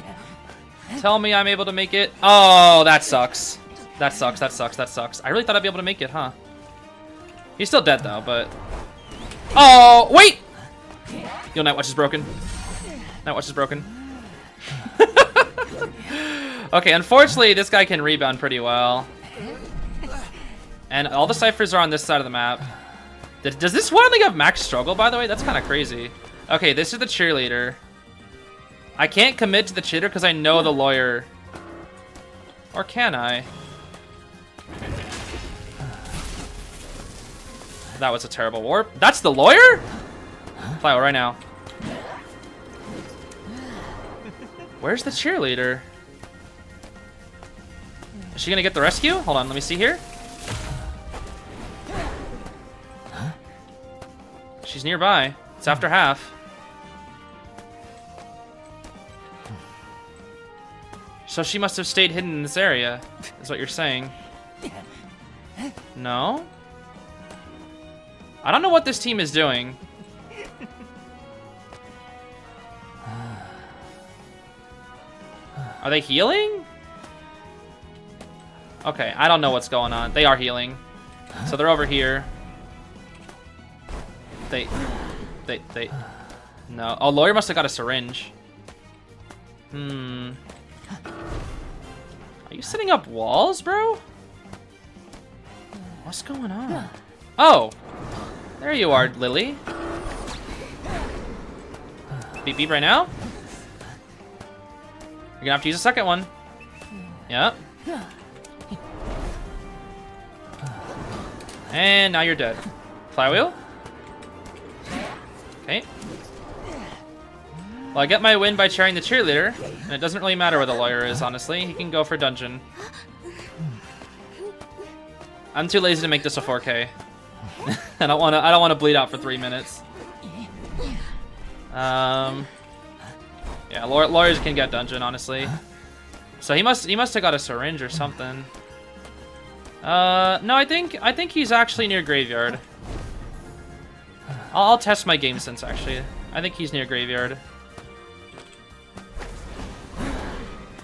Tell me I'm able to make it. Oh, that sucks. That sucks, that sucks, that sucks. I really thought I'd be able to make it, huh? He's still dead, though, but... Oh, wait! Yo, Nightwatch is broken. Nightwatch is broken. Okay, unfortunately, this guy can rebound pretty well. And all the ciphers are on this side of the map. Does this wildling have max struggle, by the way? That's kind of crazy. Okay, this is the cheerleader. I can't commit to the cheater because I know the lawyer. Or can I? That was a terrible warp. That's the lawyer? Fly out right now. Where's the cheerleader? Is she gonna get the rescue? Hold on, let me see here. She's nearby. It's after half. So she must have stayed hidden in this area, is what you're saying. No? I don't know what this team is doing. Are they healing? Okay, I don't know what's going on. They are healing. So they're over here. They... No. Oh, lawyer must have got a syringe. Are you setting up walls, bro? What's going on? Oh! There you are, Lily. Beep beep right now? You're gonna have to use a second one. Yep. And now you're dead. Flywheel? Okay. Well, I get my win by cheering the cheerleader, and it doesn't really matter where the lawyer is, honestly. He can go for dungeon. I'm too lazy to make this a 4K. I don't wanna bleed out for 3 minutes. Yeah, lawyers can get dungeon, honestly. So he must have got a syringe or something. No, I think he's actually near graveyard. I'll test my game sense, actually. I think he's near graveyard.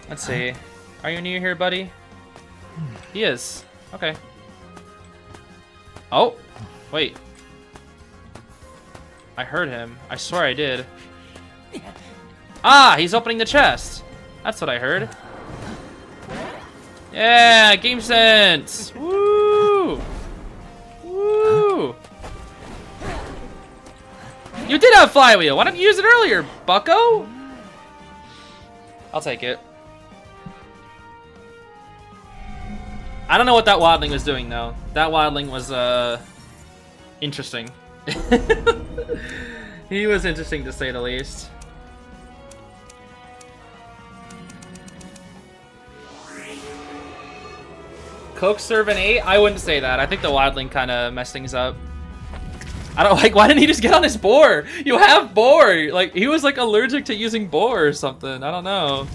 Let's see. Are you near here, buddy? He is. Okay. Oh, wait. I heard him. I swear I did. Ah, he's opening the chest. That's what I heard. Yeah, game sense. Woo! Woo! You did have flywheel. Why didn't you use it earlier, bucko? I'll take it. I don't know what that wildling was doing, though. That wildling was, interesting. He was interesting, to say the least. Coke serve an 8? I wouldn't say that. I think the wildling kind of messed things up. I don't like. Why didn't he just get on his boar? You have boar. Like, he was like allergic to using boar or something. I don't know.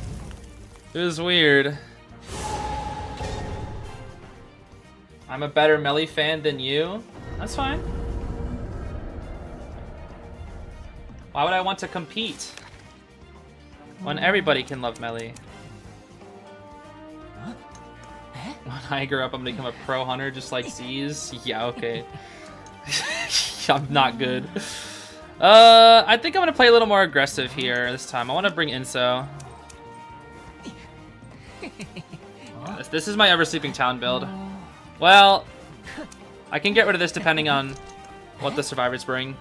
It was weird. I'm a better melee fan than you. That's fine. Why would I want to compete when everybody can love melee? When I grow up, I'm gonna become a pro hunter just like Zeez. Yeah, okay. I'm not good. I think I'm gonna play a little more aggressive here this time. I want to bring Inso. This is my Ever Sleeping Town build. Well, I can get rid of this depending on what the survivors bring.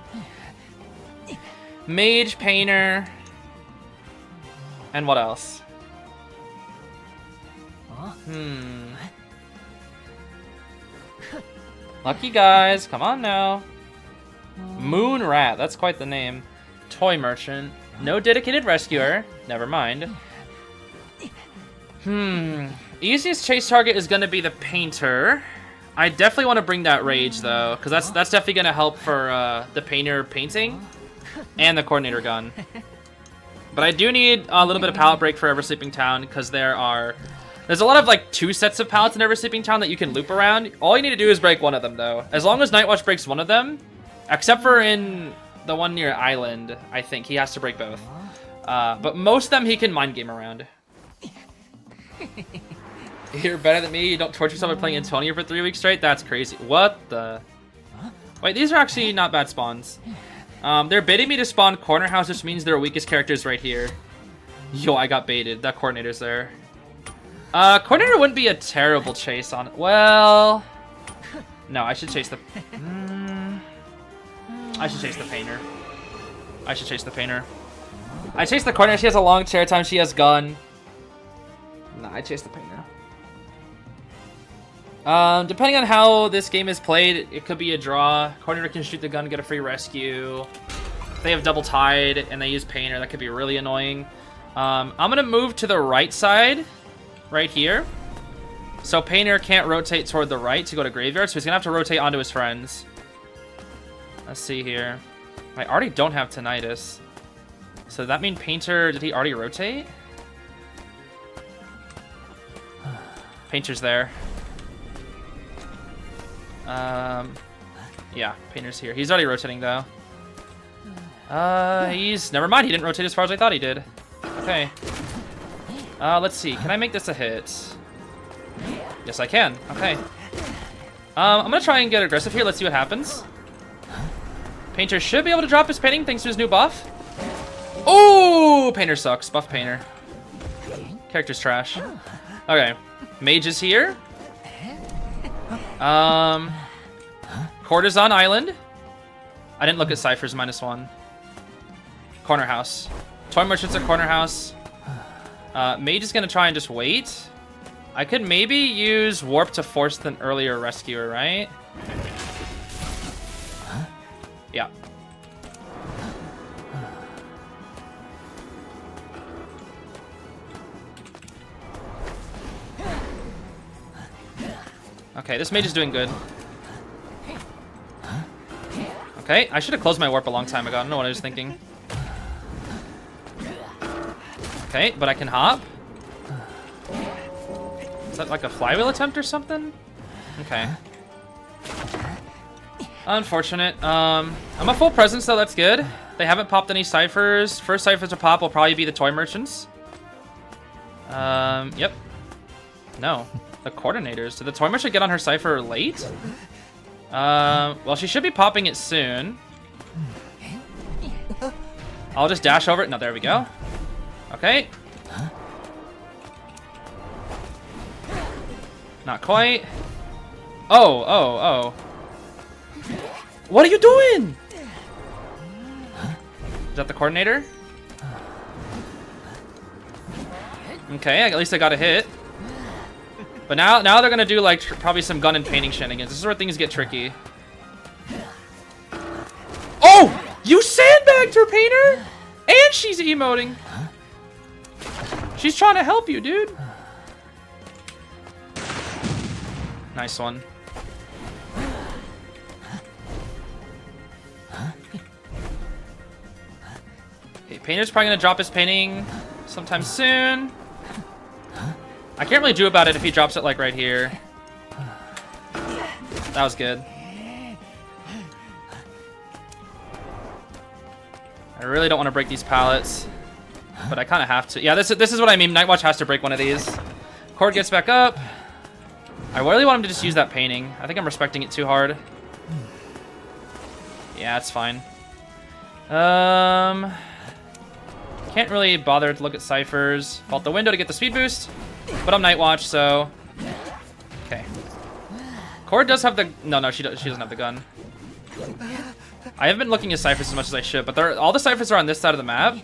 Mage, Painter, and what else? Lucky guys, come on now. Moon Rat, that's quite the name. Toy Merchant. No dedicated rescuer. Never mind. Easiest chase target is going to be the painter. I definitely want to bring that rage, though, because that's definitely going to help for the painter painting and the coordinator gun. But I do need a little bit of pallet break for Ever Sleeping Town, because there's a lot of, like, 2 sets of pallets in Ever Sleeping Town that you can loop around. All you need to do is break one of them, though. As long as Nightwatch breaks one of them, except for in the one near Island, I think. He has to break both. But most of them he can mind game around. You're better than me. You don't torture yourself by playing Antonio for 3 weeks straight? That's crazy. What the... Wait, these are actually not bad spawns. They're baiting me to spawn Corner House, which means their weakest character is right here. Yo, I got baited. That coordinator's there. Coordinator wouldn't be a terrible chase on... Well... No, I should chase the... I should chase the painter. I should chase the painter. I chase the coordinator. She has a long chair time. She has gun. Nah, I chase the painter. Depending on how this game is played, it could be a draw. Coordinator can shoot the gun, get a free rescue. If they have double tied and they use painter, that could be really annoying. I'm gonna move to the right side, right here. So painter can't rotate toward the right to go to graveyard, so he's gonna have to rotate onto his friends. Let's see here. I already don't have tinnitus. So that mean painter, did he already rotate? Painter's there. Yeah, painter's here. He's already rotating though. Never mind, he didn't rotate as far as I thought he did. Okay. Let's see, can I make this a hit? Yes, I can. Okay. I'm gonna try and get aggressive here. Let's see what happens. Painter should be able to drop his painting thanks to his new buff. Oh, painter sucks. Buff painter. Character's trash. Okay. Mage is here. Court is on Island. I didn't look at Cypher's -1. Corner House. Toy Merchant's at Corner House. Mage is gonna try and just wait. I could maybe use Warp to force the earlier rescuer, right? Yeah. Okay, this mage is doing good. Okay, I should have closed my warp a long time ago. I don't know what I was thinking. Okay, but I can hop. Is that like a flywheel attempt or something? Okay. Unfortunate. I'm a full presence though, that's good. They haven't popped any ciphers. First ciphers to pop will probably be the Toy Merchants. Yep. No. The coordinators. Did the Toy Merchant get on her cipher late? Well, she should be popping it soon. I'll just dash over it. No, there we go. Okay. Not quite. Oh. What are you doing? Is that the coordinator? Okay, at least I got a hit. But now they're gonna do like probably some gun and painting shenanigans. This is where things get tricky. Oh! You sandbagged her, painter! And she's emoting. She's trying to help you, dude. Nice one. Okay, painter's probably gonna drop his painting sometime soon. I can't really do about it if he drops it like right here. That was good. I really don't want to break these pallets, but I kind of have to. Yeah, this is what I mean. Nightwatch has to break one of these. Cord gets back up. I really want him to just use that painting. I think I'm respecting it too hard. Yeah, it's fine. Can't really bother to look at ciphers. Vault the window to get the speed boost, but I'm Nightwatch, so okay. Cord does have the she doesn't have the gun. I haven't been looking at ciphers as much as I should, but all the ciphers are on this side of the map,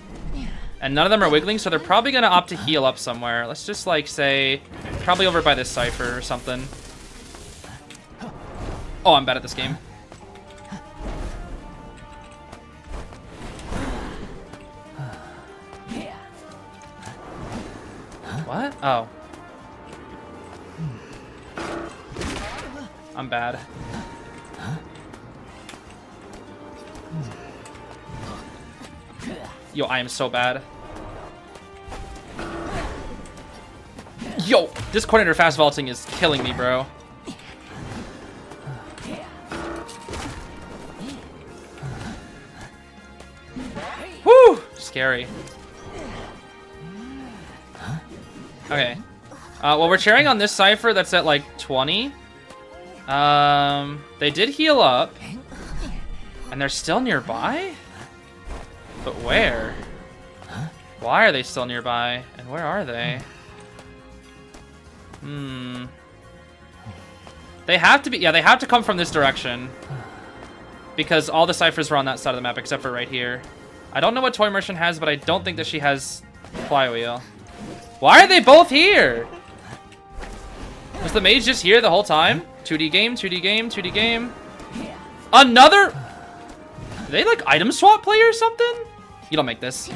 and none of them are wiggling, so they're probably gonna opt to heal up somewhere. Let's just like say, probably over by this cipher or something. Oh, I'm bad at this game. What? Oh. I'm bad. Yo, I am so bad. Yo, this coordinator fast vaulting is killing me, bro. Woo! Scary. Okay. Well, we're cheering on this cipher that's at like 20. They did heal up. And they're still nearby? But where? Why are they still nearby? And where are they? They have to be, yeah, they have to come from this direction. Because all the ciphers were on that side of the map except for right here. I don't know what Toy Merchant has, but I don't think that she has Flywheel. Why are they both here? Was the mage just here the whole time? 2D game, 2D game, 2D game. Another? Do they like item swap play or something? You don't make this.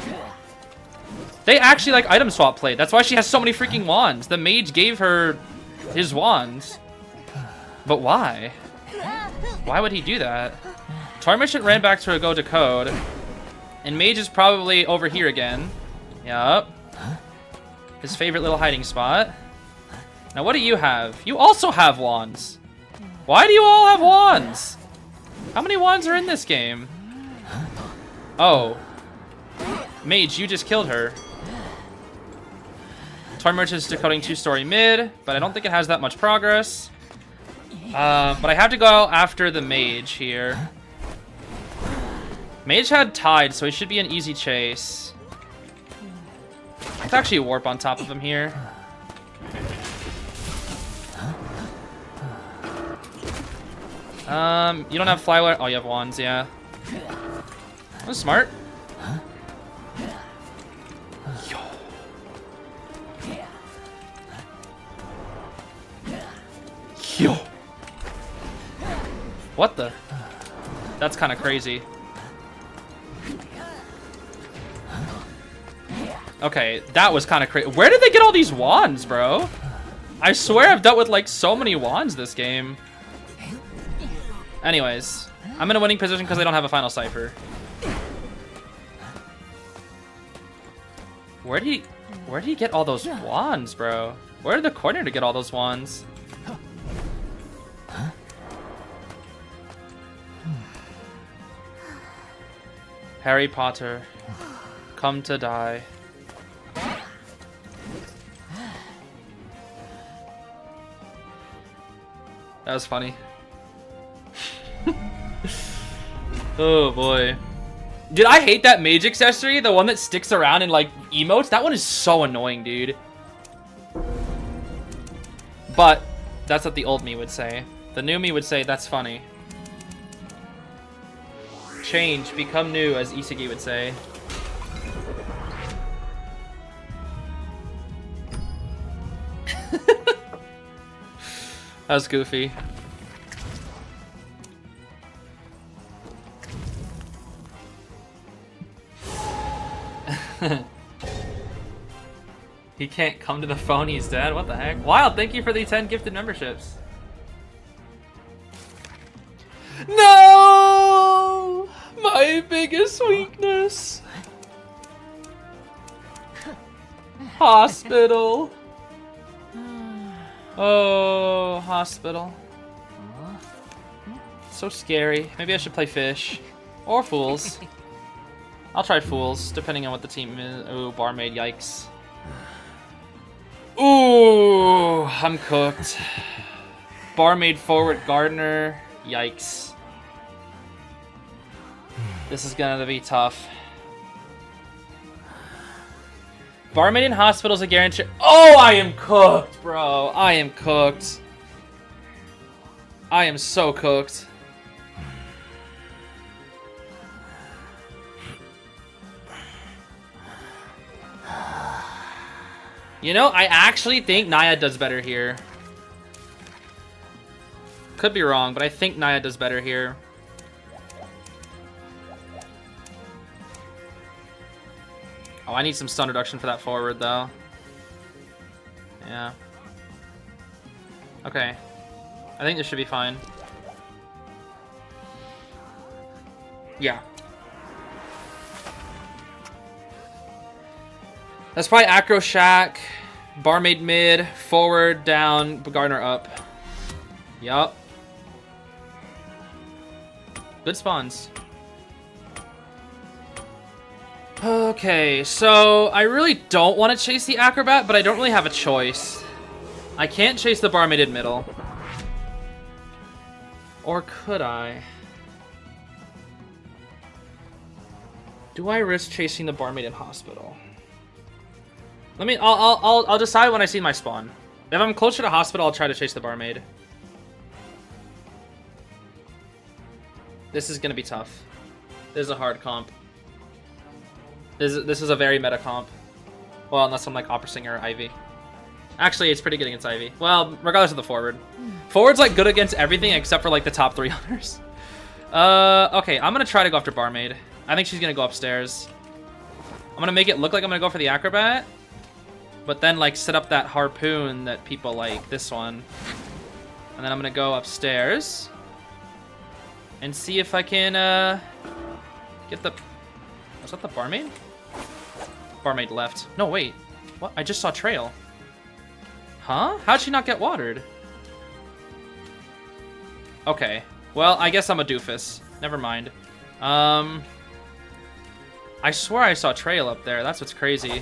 They actually like item swap play. That's why she has so many freaking wands. The mage gave her his wands. But why? Why would he do that? Toy Merchant ran back to go to code. And mage is probably over here again. Yup. His favorite little hiding spot. Now what do you have? You also have wands. Why do you all have wands? How many wands are in this game? Oh. Mage, you just killed her. Toy Merchant is decoding 2-story mid, but I don't think it has that much progress. But I have to go after the mage here. Mage had Tide, so he should be an easy chase. It's actually a warp on top of him here. You don't have Flywheel. Oh, you have wands, yeah. That's smart. Yo. Yo. What the? That's kind of crazy. Okay, that was kind of crazy. Where did they get all these wands, bro? I swear I've dealt with like so many wands this game. Anyways, I'm in a winning position because they don't have a final cipher. Where did he get all those wands, bro? Where did the coordinator get all those wands? Harry Potter, come to die. That was funny. Oh boy. Dude, I hate that mage accessory, the one that sticks around and like emotes. That one is so annoying, dude. But that's what the old me would say. The new me would say that's funny. Change, become new, as Isagi would say. That was goofy. He can't come to the phone, he's dead. What the heck? Wild, thank you for the 10 gifted memberships. No! My biggest weakness. Hospital. Oh, hospital. So scary. Maybe I should play fish. Or fools. I'll try fools, depending on what the team is. Ooh, barmaid, yikes. Ooh, I'm cooked. Barmaid forward gardener, yikes. This is gonna be tough. Barmaid in hospital is a guarantee. Oh, I am cooked, bro. I am cooked. I am so cooked. You know, I actually think Naya does better here. Could be wrong, but I think Naya does better here. Oh, I need some stun reduction for that forward, though. Yeah. Okay. I think this should be fine. Yeah. That's probably Acro Shack, Barmaid mid, forward, down, Gardener up. Yup. Good spawns. Okay, so I really don't want to chase the Acrobat, but I don't really have a choice. I can't chase the Barmaid in middle. Or could I? Do I risk chasing the Barmaid in hospital? I'll decide when I see my spawn. If I'm closer to hospital, I'll try to chase the Barmaid. This is gonna be tough. This is a hard comp. This is a very meta comp. Well, unless I'm like Opera Singer or Ivy. Actually, it's pretty good against Ivy. Well, regardless of the forward. Forward's like good against everything except for like the top 3 hunters. Okay, I'm gonna try to go after Barmaid. I think she's gonna go upstairs. I'm gonna make it look like I'm gonna go for the Acrobat, but then like set up that harpoon that people like, this one. And then I'm gonna go upstairs and see if I can get the... Was that the Barmaid? Barmaid left. No, wait. What? I just saw Trail. Huh? How'd she not get watered? Okay. Well, I guess I'm a doofus. Never mind. I swear I saw Trail up there. That's what's crazy.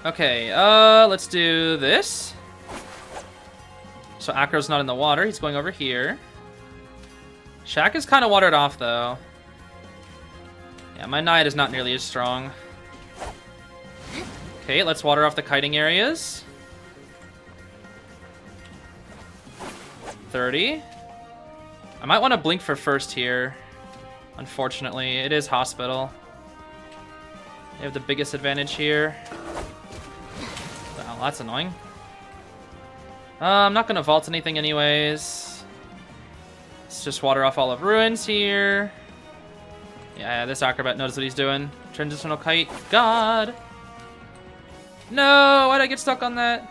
Okay, let's do this. So Acro's not in the water. He's going over here. Shack is kind of watered off, though. Yeah, my Naiad is not nearly as strong. Okay, let's water off the kiting areas. 30. I might want to blink for first here. Unfortunately, it is hospital. They have the biggest advantage here. Oh, that's annoying. I'm not going to vault anything anyways. Let's just water off all of ruins here. Yeah, this Acrobat knows what he's doing. Transitional kite. God! No! Why'd I get stuck on that?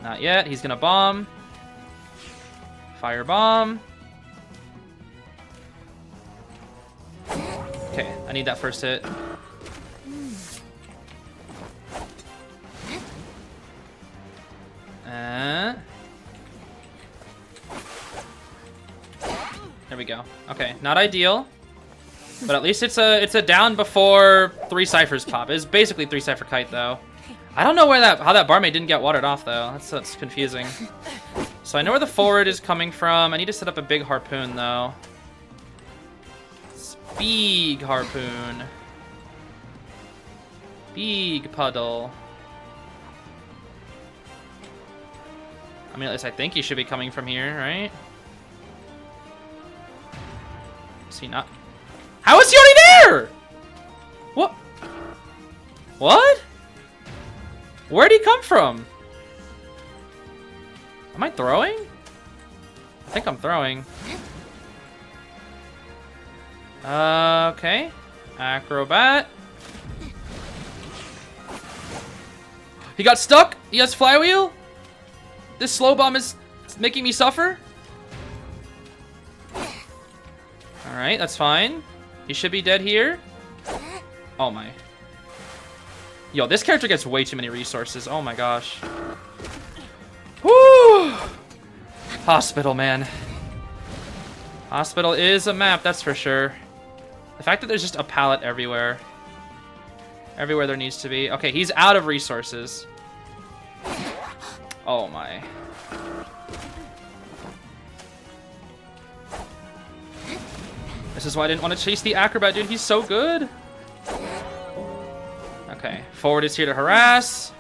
Not yet. He's gonna bomb. Fire bomb. Okay, I need that first hit. There we go. Okay, not ideal, but at least it's a down before 3 ciphers pop. It's basically 3 cipher kite though. I don't know where how that Barmaid didn't get watered off though. That's confusing. So I know where the forward is coming from. I need to set up a big harpoon though. It's big harpoon. Big puddle. I mean, at least I think he should be coming from here, right? Is he not? How is he already there? What? What? Where'd he come from? Am I throwing? I think I'm throwing. Okay. Acrobat. He got stuck? He has flywheel? This slow bomb is making me suffer? Alright, that's fine. He should be dead here. Oh my. Yo, this character gets way too many resources. Oh my gosh. Woo! Hospital, man. Hospital is a map, that's for sure. The fact that there's just a pallet everywhere. Everywhere there needs to be. Okay, he's out of resources. Oh my. This is why I didn't want to chase the Acrobat, dude. He's so good. Okay, forward is here to harass.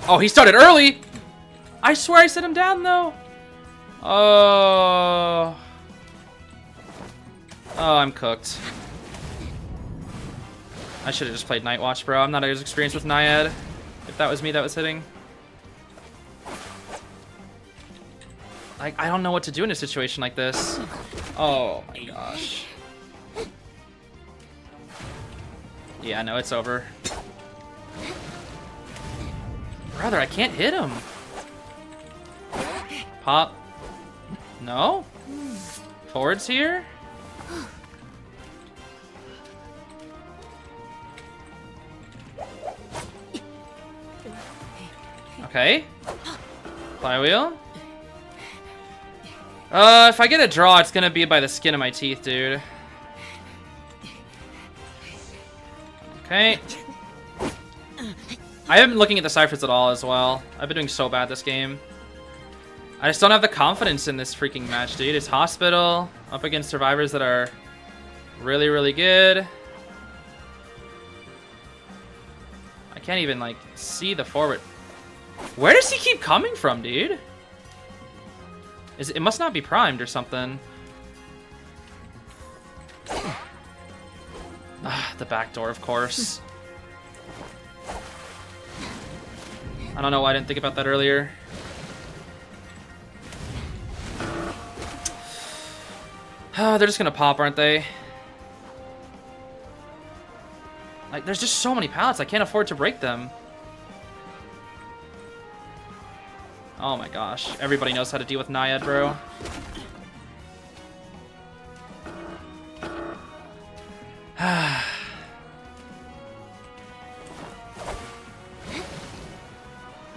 Oh, he started early. I swear I set him down, though. Oh. Oh, I'm cooked. I should have just played Night Watch, bro. I'm not as experienced with Naiad. If that was me that was hitting. Like, I don't know what to do in a situation like this. Oh my gosh. Yeah, no, it's over. Brother, I can't hit him. Pop. No? Forwards here? Okay. Flywheel. If I get a draw, it's gonna be by the skin of my teeth, dude. Okay. I haven't been looking at the ciphers at all as well. I've been doing so bad this game. I just don't have the confidence in this freaking match, dude. It's Hospital up against survivors that are really, really good. I can't even, like, see the forward. Where does he keep coming from, dude? It must not be primed or something. Ah, the back door, of course. I don't know why I didn't think about that earlier. Oh, they're just gonna pop, aren't they? Like, there's just so many pallets, I can't afford to break them. Oh my gosh, everybody knows how to deal with Naiad, bro.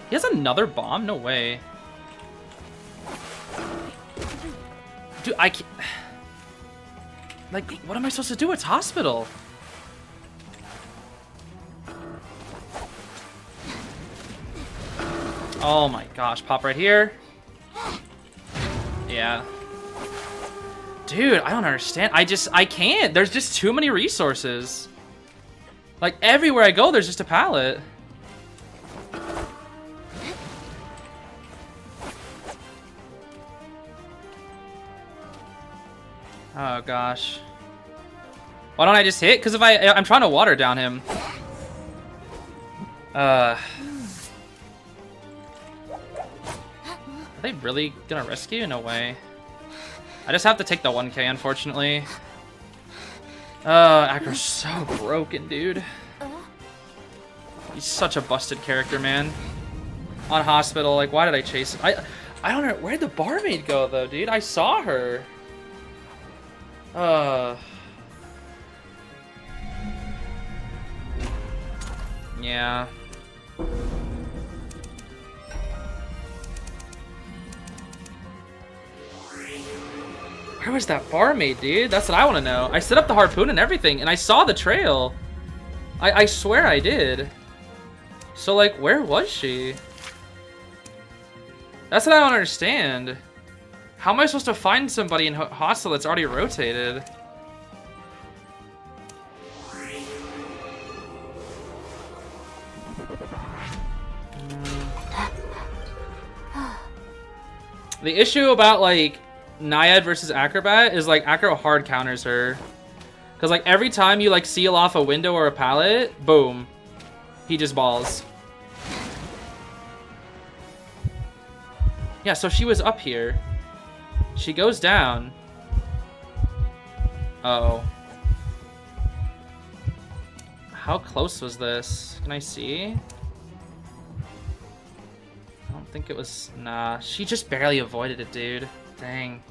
He has another bomb? No way. Dude, I can't... Like, what am I supposed to do? It's Hospital. Oh my gosh, pop right here. Yeah. Dude, I don't understand. I can't. There's just too many resources. Like, everywhere I go, there's just a pallet. Oh gosh. Why don't I just hit? Because if I'm trying to water down him. Are they really gonna rescue? No way. I just have to take the 1K, unfortunately. Acro's so broken, dude. He's such a busted character, man. On Hospital, like, why did I chase him? I don't know. Where'd the barmaid go, though, dude? I saw her. Yeah. Where was that barmaid, dude? That's what I want to know. I set up the harpoon and everything, and I saw the trail. I swear I did. So, like, where was she? That's what I don't understand. How am I supposed to find somebody in Hostel that's already rotated? The issue about, like, Naiad versus Acrobat is, like, Acro hard counters her. Because, like, every time you, like, seal off a window or a pallet, boom. He just balls. Yeah, so she was up here. She goes down. Uh-oh. How close was this? Can I see? I don't think it was... Nah, she just barely avoided it, dude. Dang.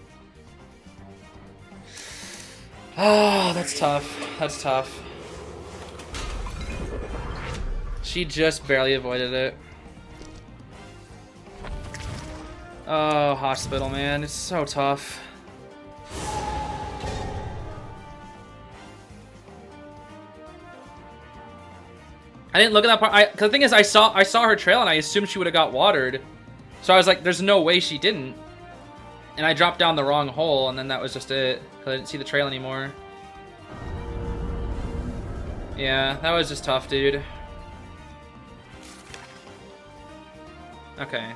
Oh, that's tough. That's tough. She just barely avoided it. Oh, Hospital, man. It's so tough. I didn't look at that part. Cause the thing is, I saw her trail and I assumed she would have got watered. So I was like, there's no way she didn't. And I dropped down the wrong hole, and then that was just it. Cause I didn't see the trail anymore. Yeah, that was just tough, dude. Okay.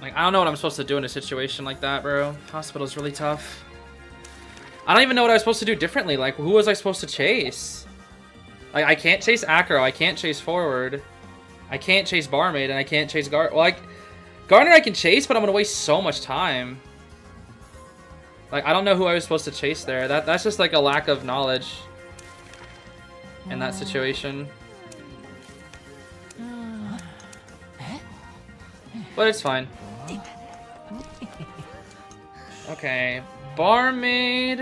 Like, I don't know what I'm supposed to do in a situation like that, bro. Hospital's really tough. I don't even know what I was supposed to do differently. Like, who was I supposed to chase? Like, I can't chase Acro. I can't chase Forward. I can't chase Barmaid, and I can't chase Well, like, Garner I can chase, but I'm gonna waste so much time. Like, I don't know who I was supposed to chase there. That's just like a lack of knowledge in that situation. But it's fine. Okay, barmaid.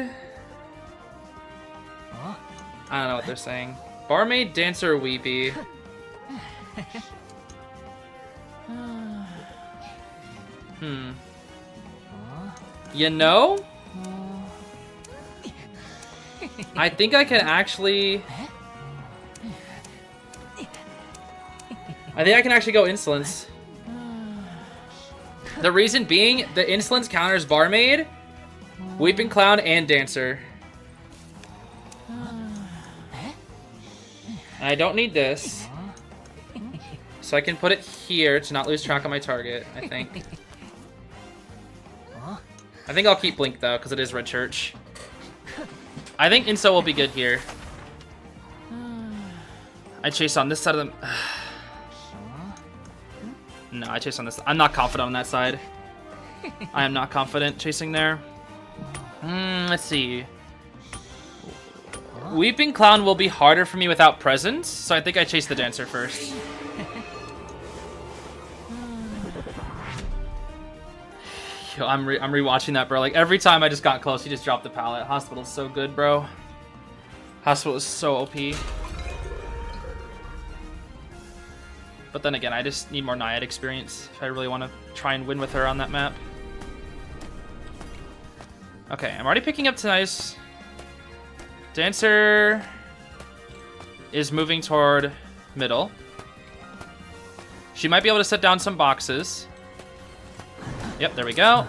I don't know what they're saying. Barmaid, dancer, weepy. You know? I think I can actually... go insolence. The reason being, the insolence counters barmaid, weeping clown, and dancer. I don't need this. So I can put it here to not lose track of my target, I think. I think I'll keep Blink, though, because it is Red Church. I think Inso will be good here. I chase on this side of them. No, I chase on this. I'm not confident on that side. I am not confident chasing there. Let's see. Weeping Clown will be harder for me without presence, so I think I chase the dancer first. Yo, I'm rewatching that, bro. Like, every time I just got close, he just dropped the pallet. Hospital's so good, bro. Hospital is so OP. But then again, I just need more Naiad experience if I really want to try and win with her on that map. Okay, I'm already picking up Tinnitus. Dancer is moving toward middle. She might be able to set down some boxes. Yep, there we go.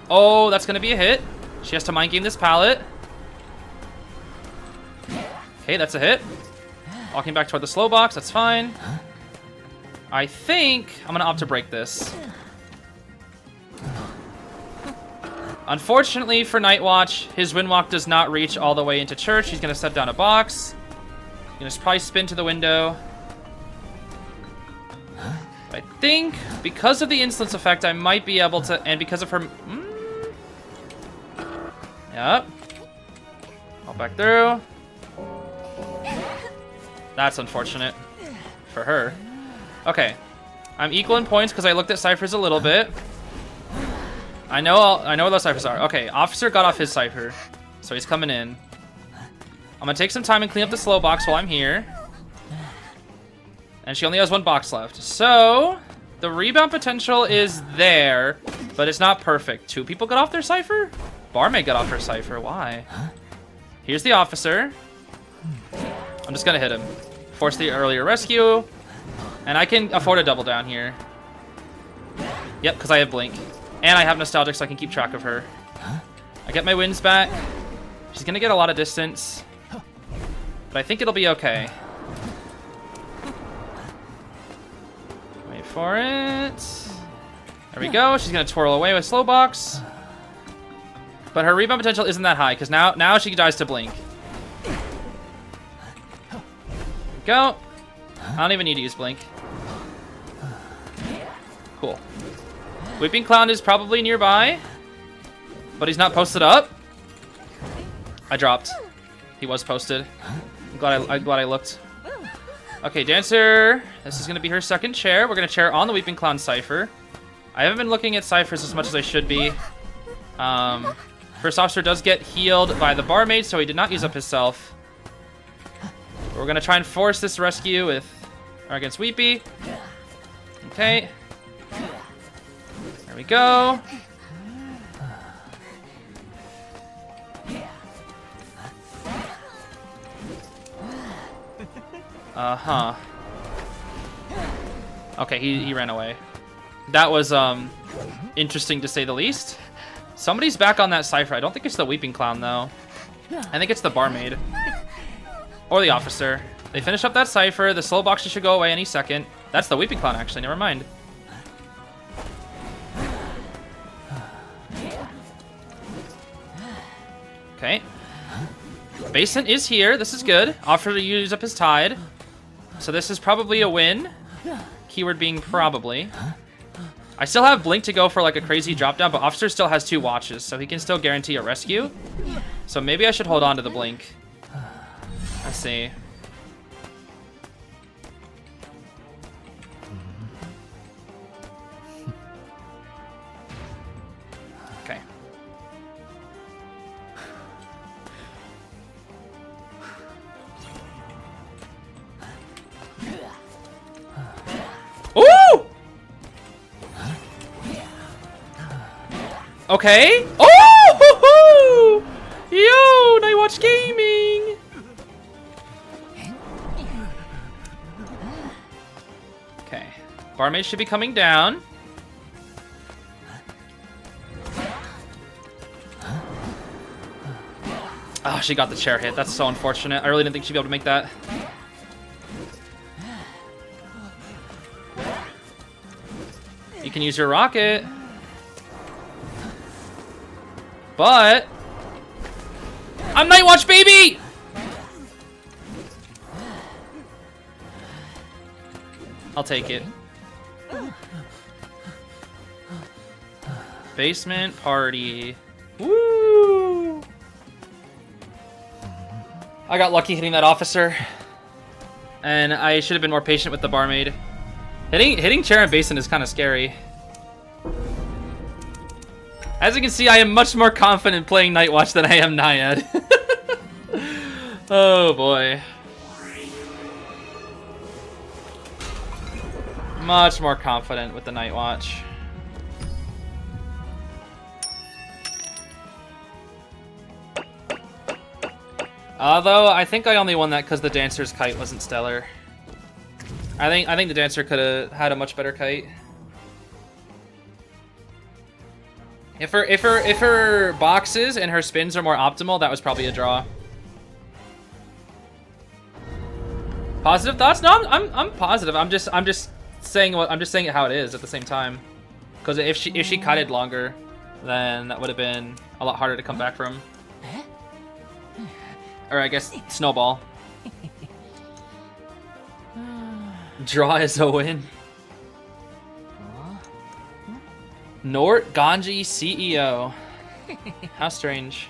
Oh, that's going to be a hit. She has to mind game this pallet. Okay, that's a hit. Walking back toward the slow box, that's fine. I think I'm going to opt to break this. Unfortunately for Nightwatch, his Windwalk does not reach all the way into church. He's going to set down a box. He's going to probably spin to the window. I think because of the insolence effect, I might be able to, and because of her... Yep. All back through. That's unfortunate for her. Okay. I'm equal in points because I looked at ciphers a little bit. I know where those ciphers are. Okay, officer got off his cipher, so he's coming in. I'm gonna take some time and clean up the slow box while I'm here. And she only has one box left. So, the rebound potential is there, but it's not perfect. 2 people got off their cipher? Barmaid got off her cipher. Why? Here's the officer. I'm just gonna hit him. Force the earlier rescue. And I can afford a double down here. Yep, because I have Blink. And I have Nostalgic, so I can keep track of her. I get my wins back. She's gonna get a lot of distance. But I think it'll be okay. Wait for it. There we go. She's gonna twirl away with slow box. But her rebound potential isn't that high, because now she dies to Blink. Go. I don't even need to use Blink. Cool. Whipping Clown is probably nearby, but he's not posted up. I dropped. He was posted. I'm glad I looked. Okay, Dancer. This is gonna be her second chair. We're gonna chair on the Weeping Clown cipher. I haven't been looking at ciphers as much as I should be. First officer does get healed by the barmaid, so he did not use up his self. But we're gonna try and force this rescue with or against Weepy. Okay. There we go. Uh-huh. Okay, he ran away. That was interesting to say the least. Somebody's back on that cipher. I don't think it's the Weeping Clown though. I think it's the barmaid. Or the officer. They finish up that cipher. The slow boxes should go away any second. That's the Weeping Clown actually, never mind. Okay. Basin is here. This is good. Offer to use up his tide. So this is probably a win. Keyword being probably. I still have Blink to go for like a crazy drop down, but Officer still has 2 watches, so he can still guarantee a rescue. So maybe I should hold on to the Blink. Let's see. Okay. Ooh! Okay. Oh! Yo, Night Watch Gaming. Okay. Barmaid should be coming down. Oh, she got the chair hit. That's so unfortunate. I really didn't think she'd be able to make that. You can use your rocket. But I'm Night Watch, baby! I'll take it. Basement party. Woo! I got lucky hitting that officer. And I should have been more patient with the barmaid. Hitting chair and basin is kind of scary. As you can see, I am much more confident playing Night Watch than I am Naiad. Oh boy. Much more confident with the Night Watch. Although I think I only won that because the dancer's kite wasn't stellar. I think the dancer could have had a much better kite. If her boxes and her spins are more optimal, that was probably a draw. Positive thoughts? No, I'm positive. I'm just saying it how it is at the same time. Because if she kited longer, then that would have been a lot harder to come back from. Or I guess snowball. Draw is a win. Nort Ganji CEO. How strange.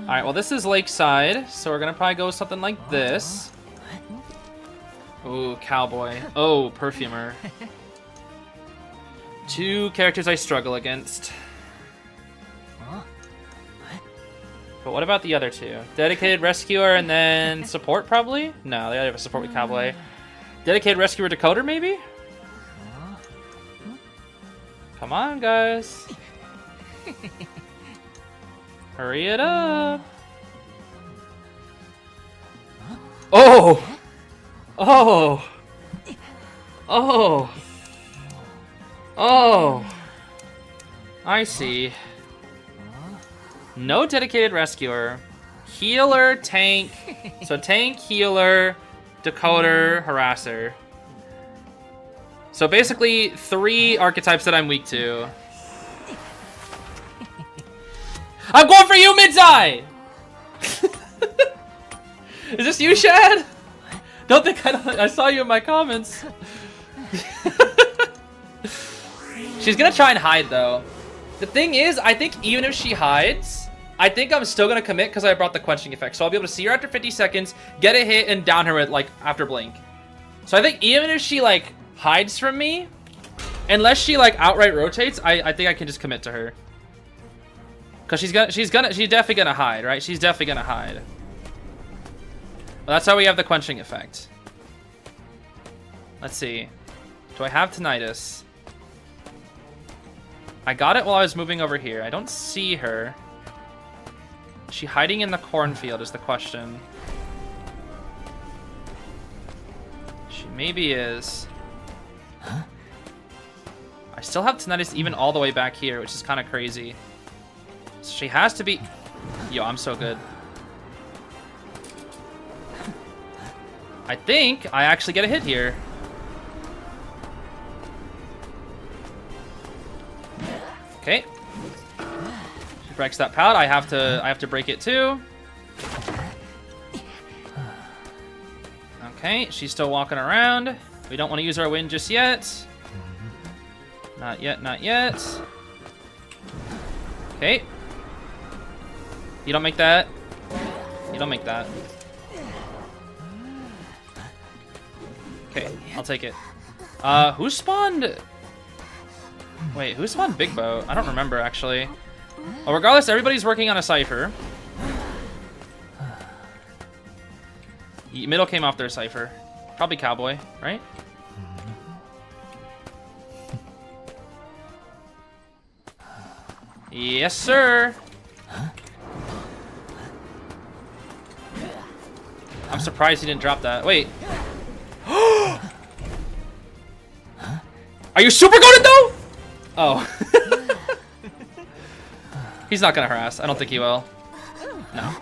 Alright, well this is Lakeside, so we're gonna probably go with something like this. Ooh, cowboy. Oh, perfumer. 2 characters I struggle against. But what about the other 2? Dedicated rescuer and then support probably? No, they have a support with cowboy. Dedicated rescuer decoder maybe? Come on, guys. Hurry it up. Oh! Oh! Oh! Oh! I see. No dedicated rescuer. Healer, tank. So tank, healer, decoder, harasser. So basically 3 archetypes that I'm weak to. I'm going for you, Midzai! Is this you, Shad? Don't think I saw you in my comments. She's gonna try and hide though. The thing is, I think even if she hides, I think I'm still gonna commit because I brought the quenching effect. So I'll be able to see her after 50 seconds, get a hit, and down her with like after blink. So I think even if she like hides from me, unless she like outright rotates, I think I can just commit to her. Cause she's definitely gonna hide, right? She's definitely gonna hide. Well, that's how we have the quenching effect. Let's see. Do I have tinnitus? I got it while I was moving over here. I don't see her. Is she hiding in the cornfield is the question. She maybe is. Huh? I still have tinnitus even all the way back here, which is kind of crazy. So she has to be... Yo, I'm so good. I think I actually get a hit here. Okay. She breaks that pout. I have to break it too. Okay, she's still walking around. We don't want to use our wind just yet. Not yet, not yet. Okay. You don't make that. You don't make that. Okay, I'll take it. Who spawned... Wait, who spawned Big Boat? I don't remember, actually. Well, regardless, everybody's working on a cipher. Middle came off their cipher. Probably Cowboy, right? Yes, sir. I'm surprised he didn't drop that. Wait. Are you super goated though? Oh. He's not gonna harass. I don't think he will. No.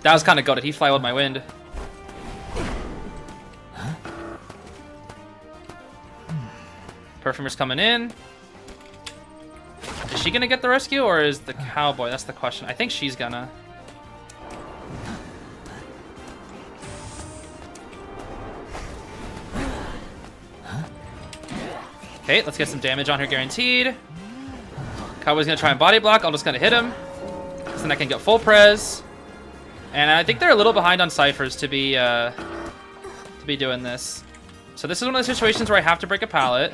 That was kind of goated. He fly with my wind. Perfumer's coming in. Is she gonna get the rescue or is the Cowboy? That's the question. I think she's gonna. Okay, let's get some damage on her guaranteed. Cowboy's gonna try and body block. I'll just gonna hit him. So then I can get full prez. And I think they're a little behind on ciphers to be doing this. So this is one of the situations where I have to break a pallet.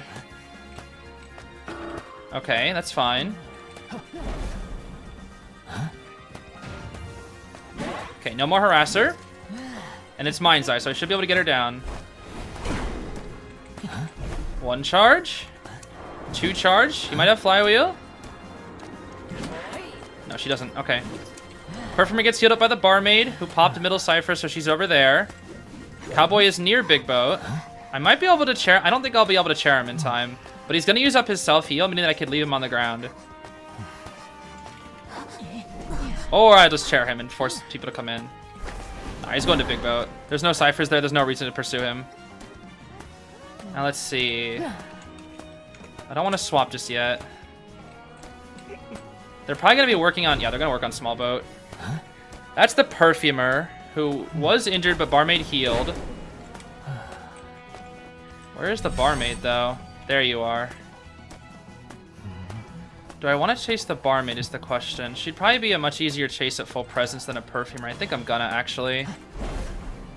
Okay, that's fine. Okay, no more harasser. And it's Mind's Eye, so I should be able to get her down. 1 charge. 2 charge. She might have flywheel. No, she doesn't. Okay. Perfumer gets healed up by the barmaid, who popped middle cipher, so she's over there. Cowboy is near Big Boat. I might be able to chair. I don't think I'll be able to chair him in time. But he's going to use up his self-heal, meaning that I could leave him on the ground. Or I just chair him and force people to come in. Nah, he's going to Big Boat. There's no ciphers there. There's no reason to pursue him. Now let's see. I don't want to swap just yet. They're probably going to be working on... Yeah, they're going to work on small boat. That's the Perfumer, who was injured but barmaid healed. Where is the barmaid, though? There you are. Do I want to chase the barmaid is the question. She'd probably be a much easier chase at full presence than a Perfumer. I think I'm gonna, actually.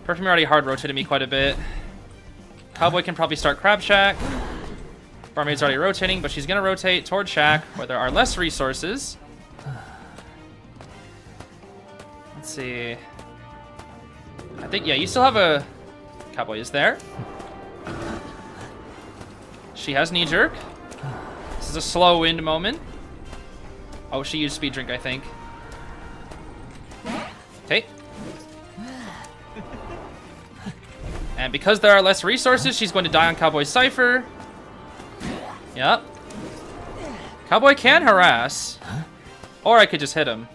Perfumer already hard rotated me quite a bit. Cowboy can probably start Crab Shack. Barmaid's already rotating, but she's gonna rotate toward Shack, where there are less resources. Let's see. I think, yeah, you still have a... Cowboy is there. She has knee jerk. This is a slow wind moment. Oh, she used speed drink, I think. Okay. And because there are less resources, she's going to die on Cowboy's cipher. Yep. Cowboy can harass. Or I could just hit him.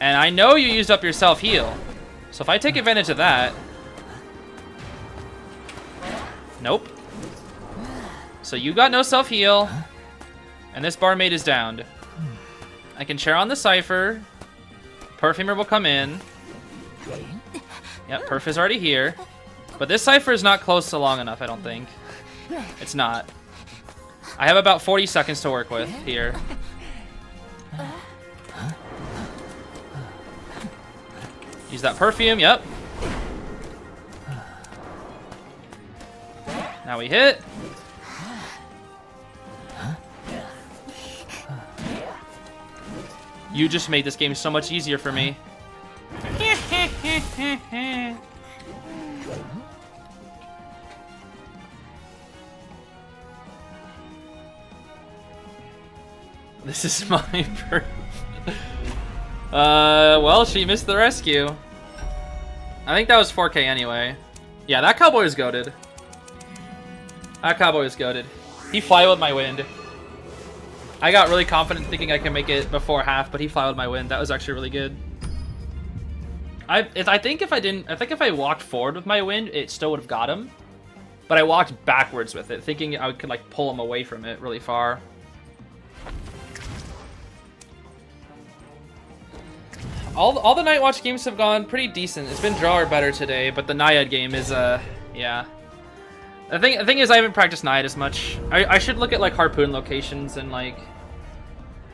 And I know you used up your self-heal. So if I take advantage of that... Nope. So you got no self-heal. And this barmaid is downed. I can chair on the cipher. Perfumer will come in. Yep, Perf is already here. But this cipher is not close to long enough, I don't think. It's not. I have about 40 seconds to work with here. Use that perfume, yep. Now we hit. You just made this game so much easier for me. This is my proof. Well, she missed the rescue. I think that was 4K anyway. Yeah, that Cowboy is goated. That Cowboy is goated. He fly with my wind. I got really confident thinking I could make it before half, but he fly with my wind. That was actually really good. I think if I walked forward with my wind, it still would have got him. But I walked backwards with it, thinking I could like pull him away from it really far. All the Night Watch games have gone pretty decent. It's been draw or better today, but the Naiad game is yeah. The thing is, I haven't practiced Naiad as much. I should look at like harpoon locations and like.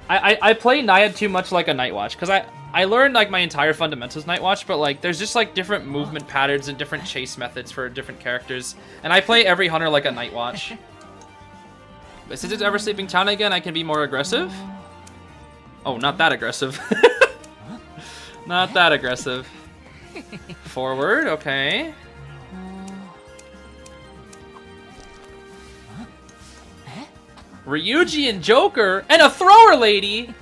I play Naiad too much like a Night Watch because I learned like my entire fundamentals Night Watch, but like there's just like different movement patterns and different chase methods for different characters, and I play every hunter like a Night Watch. But since it's ever sleeping town again, I can be more aggressive. Oh, not that aggressive. Not that aggressive. Forward, okay. Ryuji and Joker and a thrower lady.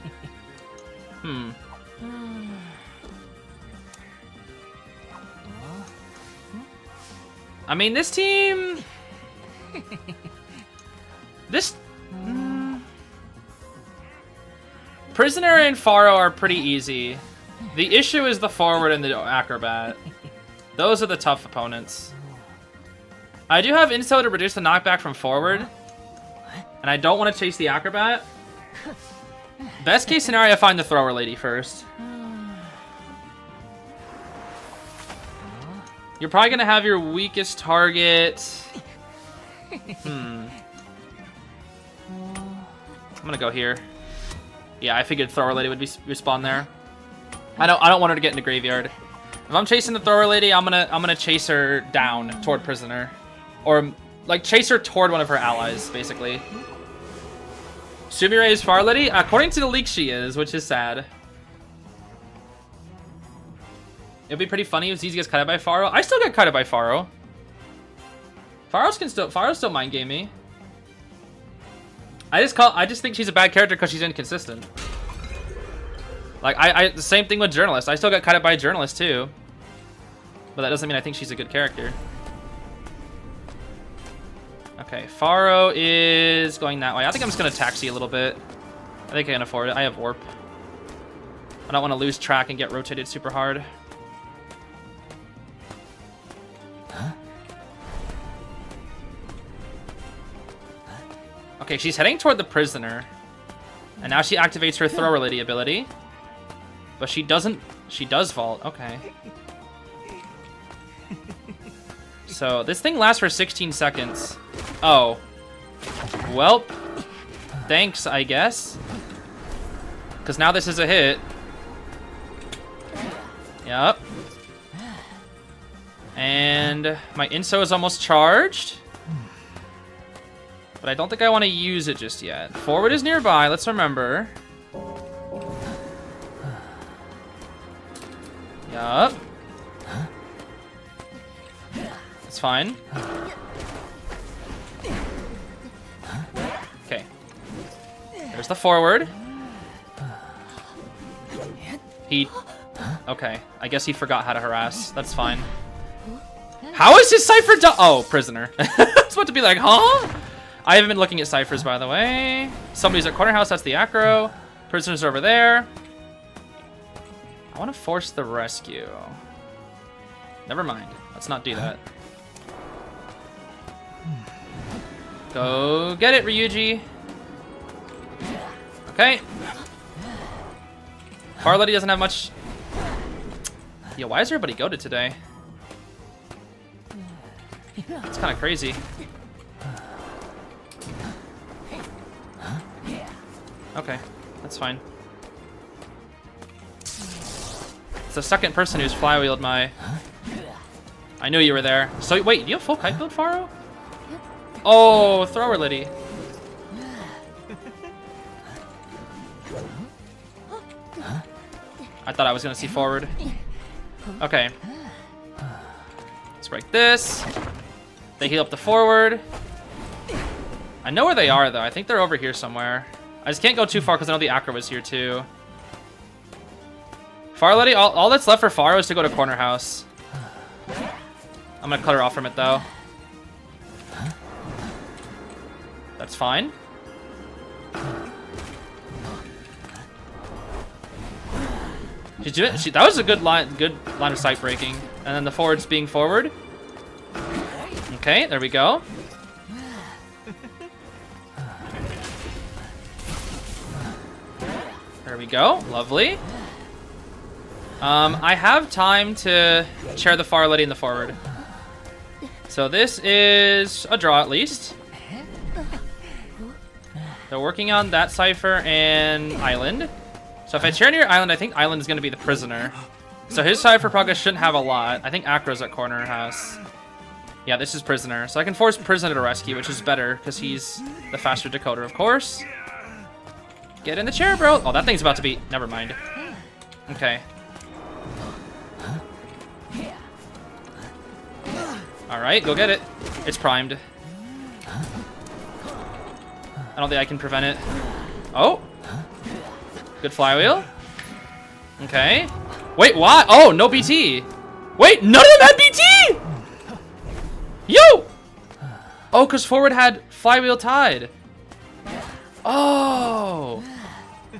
I mean, this team. Prisoner and Faro are pretty easy. The issue is the forward and the acrobat. Those are the tough opponents. I do have insto to reduce the knockback from forward. And I don't want to chase the acrobat. Best case scenario, I find the thrower lady first. You're probably going to have your weakest target. I'm going to go here. Yeah, I figured thrower lady would be respawn there. I don't want her to get in the graveyard. If I'm chasing the thrower lady, I'm gonna chase her down toward prisoner. Or like chase her toward one of her allies, basically. Sumire is Far Lady? According to the leak, she is, which is sad. It'd be pretty funny if Zeez gets cut out by Faro. I still get cut out by Faro. Faro's still mind game me. I just think she's a bad character because she's inconsistent. Like the same thing with Journalist. I still got cut out by a Journalist too. But that doesn't mean I think she's a good character. Okay, Faro is going that way. I think I'm just going to taxi a little bit. I think I can afford it. I have warp. I don't want to lose track and get rotated super hard. Okay, she's heading toward the prisoner. And now she activates her thrower lady ability. But she doesn't... She does vault. Okay. So, this thing lasts for 16 seconds. Oh. Welp. Thanks, I guess. Because now this is a hit. Yep. And my Inso is almost charged. But I don't think I want to use it just yet. Forward is nearby, let's remember. Yup. That's fine. Okay. There's the forward. Okay, I guess he forgot how to harass. That's fine. How is his Cypher done? Oh, prisoner. I was about to be like, huh? I haven't been looking at ciphers, by the way. Somebody's at corner house. That's the acro. Prisoner's over there. I want to force the rescue. Never mind. Let's not do that. Go get it, Ryuji. Okay. Farlady doesn't have much. Yo, why is everybody goated today? It's kind of crazy. Okay, that's fine. It's the second person who's flywheeled my... I knew you were there. So, wait, do you have full kite build, Faro? Oh, thrower Liddy. I thought I was going to see forward. Okay. Let's break this. They heal up the forward. I know where they are, though. I think they're over here somewhere. I just can't go too far because I know the acro is here, too. Farlady, all that's left for Faro is to go to corner house. I'm going to cut her off from it, though. That's fine. That was a good line of sight breaking. And then the forward's being forward. Okay, there we go. There we go. Lovely. I have time to chair the far lady in the forward. So this is a draw at least. They're working on that cipher and island. So if I chair near island, I think island is going to be the prisoner. So his cipher progress shouldn't have a lot. I think Acro's at corner house. Yeah, this is prisoner. So I can force prisoner to rescue, which is better because he's the faster decoder, of course. Get in the chair, bro. Oh, that thing's about to be... Never mind. Okay. Alright, go get it. It's primed. I don't think I can prevent it. Oh! Good flywheel. Okay. Wait, what? Oh, no BT. Wait, none of them had BT! Yo! Oh, because forward had flywheel tied. Oh!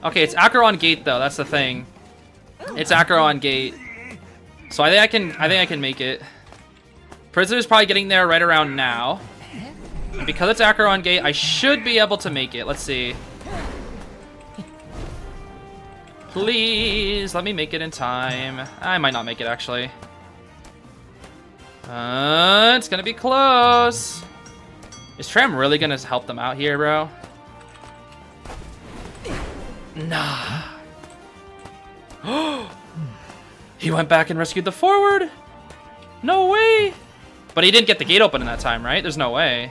Okay, it's Acro on gate, though. That's the thing. It's Acro on gate. So I think I can make it. Prisoner's probably getting there right around now. And because it's Acro on gate, I should be able to make it. Let's see. Please, let me make it in time. I might not make it, actually. It's gonna be close. Is Tram really gonna help them out here, bro? Nah. He went back and rescued the forward? No way. But he didn't get the gate open in that time, right? There's no way.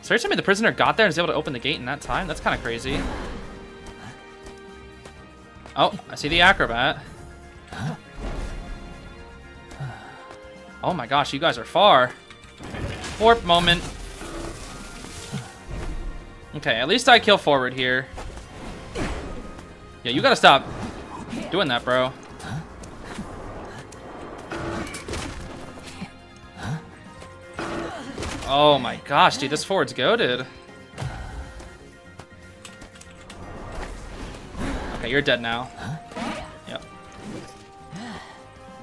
So you're telling me the prisoner got there and was able to open the gate in that time? That's kind of crazy. Oh, I see the acrobat. Oh my gosh, you guys are far. Warp moment. Okay, at least I kill forward here. Yeah, you gotta stop doing that, bro. Oh my gosh, dude, this forward's goated. Okay, you're dead now. Yep.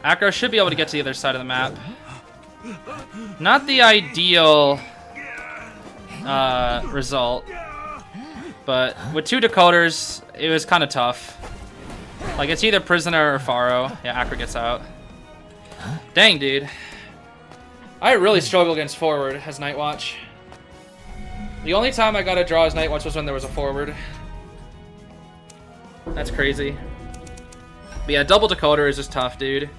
Acro should be able to get to the other side of the map. Not the ideal result, but with two decoders, it was kind of tough. Like, it's either prisoner or Faro. Yeah, Acro gets out. Dang, dude. I really struggle against forward as Nightwatch. The only time I got a draw as Nightwatch was when there was a forward. That's crazy. But yeah, double decoder is just tough, dude.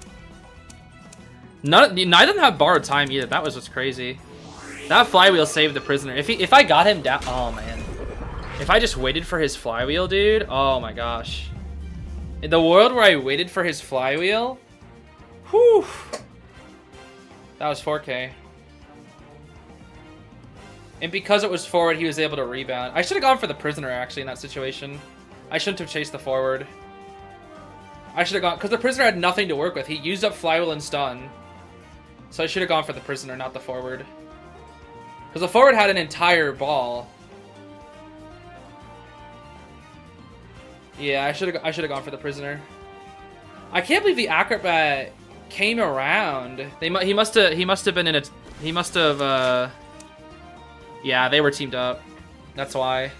Neither of them have borrowed time either. That was just crazy. That flywheel saved the prisoner. If I got him down, oh man. If I just waited for his flywheel, dude, oh my gosh. In the world where I waited for his flywheel, whew. That was 4K. And because it was forward, he was able to rebound. I should have gone for the prisoner, actually, in that situation. I shouldn't have chased the forward. I should have gone... Because the prisoner had nothing to work with. He used up flywheel and stun. So I should have gone for the prisoner, not the forward. Because the forward had an entire ball. Yeah, I should have gone for the prisoner. I can't believe the acrobat came around. He must have been in a... He must have... Yeah, they were teamed up. That's why.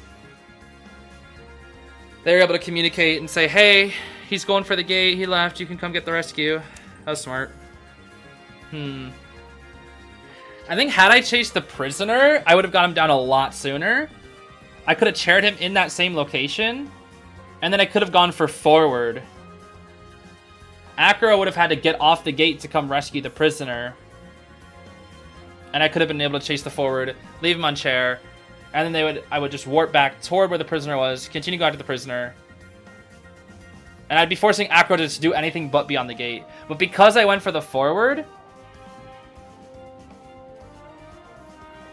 They were able to communicate and say, hey, he's going for the gate. He left. You can come get the rescue. That was smart. I think had I chased the prisoner, I would have got him down a lot sooner. I could have chaired him in that same location. And then I could have gone for forward. Acro would have had to get off the gate to come rescue the prisoner. And I could have been able to chase the forward, leave him on chair, and then I would just warp back toward where the prisoner was, continue going to the prisoner. And I'd be forcing Acro to just do anything but be on the gate. But because I went for the forward,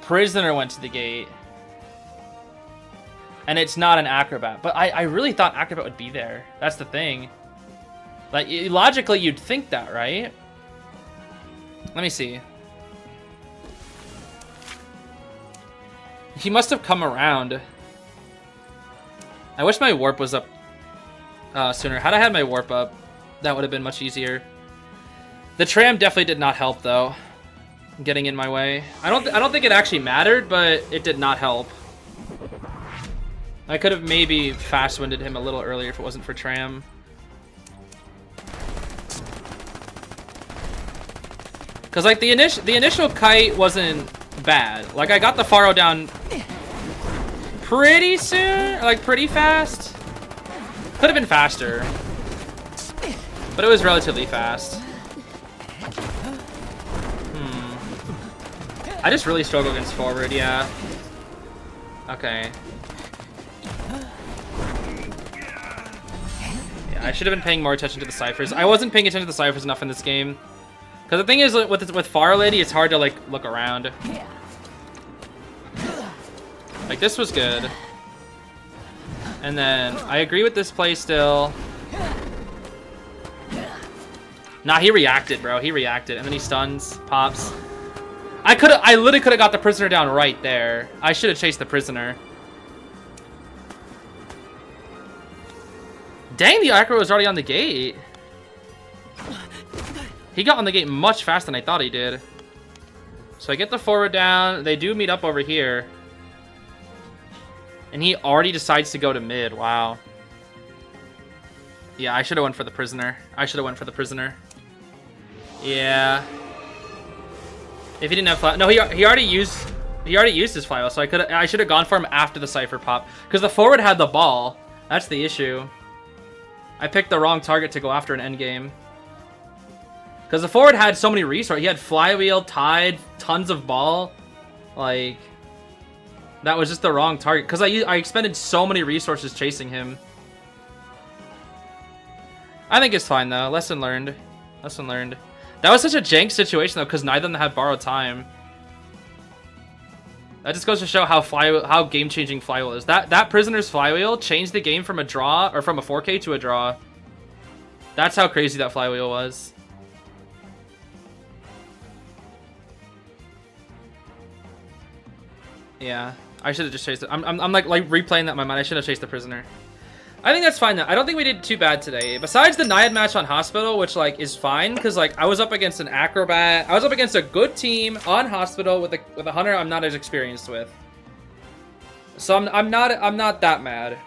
prisoner went to the gate. And it's not an acrobat. But I really thought acrobat would be there. That's the thing. Like, logically, you'd think that, right? Let me see. He must have come around. I wish my warp was up sooner. Had I had my warp up, that would have been much easier. The tram definitely did not help, though. Getting in my way. I don't think it actually mattered, but it did not help. I could have maybe fast-winded him a little earlier if it wasn't for tram. Cause like the initial kite wasn't bad. Like I got the Faro down pretty soon, like pretty fast. Could have been faster, but it was relatively fast. I just really struggle against forward, yeah. Okay. Yeah, I should have been paying more attention to the ciphers. I wasn't paying attention to the ciphers enough in this game. Because the thing is, with Far Lady, it's hard to, like, look around. Like, this was good. And then, I agree with this play still. Nah, he reacted, bro. He reacted. And then he stuns, pops. I literally could have got the prisoner down right there. I should have chased the prisoner. Dang, the Acro was already on the gate. He got on the gate much faster than I thought he did. So I get the forward down. They do meet up over here. And he already decides to go to mid. Wow. Yeah, I should have went for the prisoner. I should have went for the prisoner. Yeah. If he didn't have fly, no, he already used his flywheel, so I should have gone for him after the cipher pop, because the forward had the ball. That's the issue. I picked the wrong target to go after an end game. Because the forward had so many resources. He had flywheel, tide, tons of ball. Like, that was just the wrong target. Because I expended so many resources chasing him. I think it's fine though. Lesson learned. Lesson learned. That was such a jank situation though, because neither of them had borrowed time. That just goes to show how game-changing flywheel is. That prisoner's flywheel changed the game from a draw, or from a 4K to a draw. That's how crazy that flywheel was. Yeah, I should have just chased it. I'm like replaying that in my mind. I should have chased the prisoner. I think that's fine though. I don't think we did too bad today. Besides the Naiad match on Hospital, which like is fine, because like I was up against an acrobat. I was up against a good team on Hospital with a hunter I'm not as experienced with. So I'm not that mad.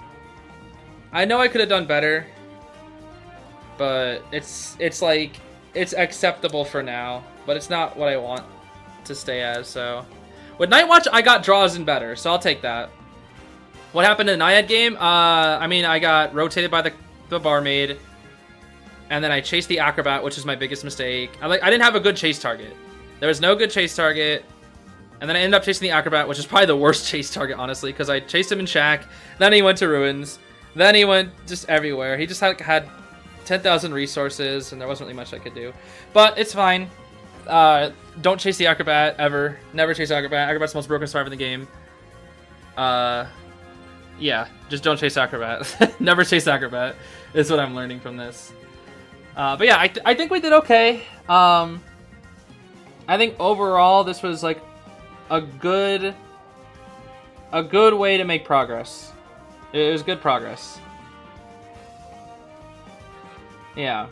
I know I could have done better, but it's like it's acceptable for now. But it's not what I want to stay as. So with Night Watch, I got draws in better, so I'll take that. What happened in the Naiad game? I mean, I got rotated by the barmaid, and then I chased the acrobat, which is my biggest mistake. I didn't have a good chase target. There was no good chase target, and then I ended up chasing the acrobat, which is probably the worst chase target, honestly, because I chased him in shack, then he went to ruins, then he went just everywhere. He just had 10,000 resources, and there wasn't really much I could do. But it's fine. Don't chase the acrobat ever. Never chase acrobat. Acrobat's the most broken survivor in the game. Yeah, just don't chase acrobat. Never chase acrobat is what I'm learning from this. But yeah, I think we did okay. I think overall this was like a good way to make progress. It was good progress. Yeah.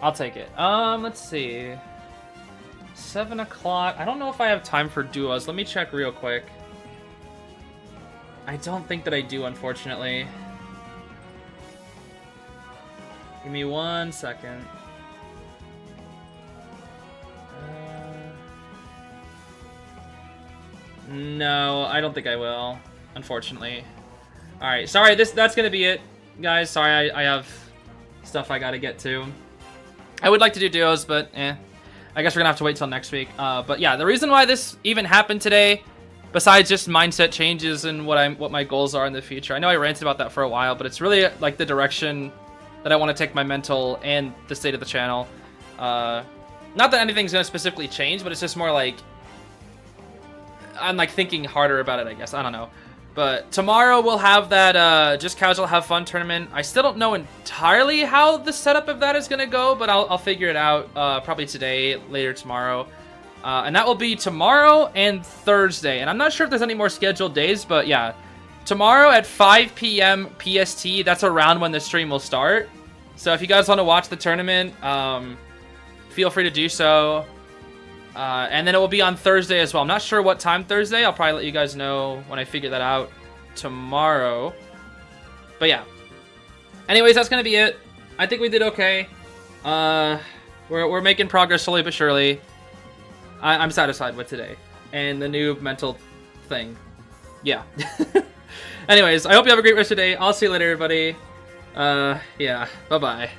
I'll take it. Let's see. 7 o'clock. I don't know if I have time for duos. Let me check real quick. I don't think that I do, unfortunately. Give me 1 second. No, I don't think I will, unfortunately. Alright, sorry, that's gonna be it, guys. Sorry, I have stuff I gotta get to. I would like to do duos, but I guess we're gonna have to wait till next week. But yeah, the reason why this even happened today, besides just mindset changes and what my goals are in the future. I know I ranted about that for a while, but it's really like the direction that I want to take my mental and the state of the channel. Not that anything's going to specifically change, but it's just more like I'm like thinking harder about it, I guess. I don't know. But tomorrow we'll have that just casual have fun tournament. I still don't know entirely how the setup of that is going to go, but I'll figure it out probably today, later tomorrow. And that will be tomorrow and Thursday. And I'm not sure if there's any more scheduled days, but yeah. Tomorrow at 5 p.m. PST, that's around when the stream will start. So if you guys want to watch the tournament, feel free to do so. And then it will be on Thursday as well. I'm not sure what time Thursday. I'll probably let you guys know when I figure that out tomorrow. But yeah. Anyways, that's going to be it. I think we did okay. We're making progress slowly but surely. I'm satisfied with today. And the new mental thing. Yeah. Anyways, I hope you have a great rest of the day. I'll see you later, everybody. Yeah. Bye-bye.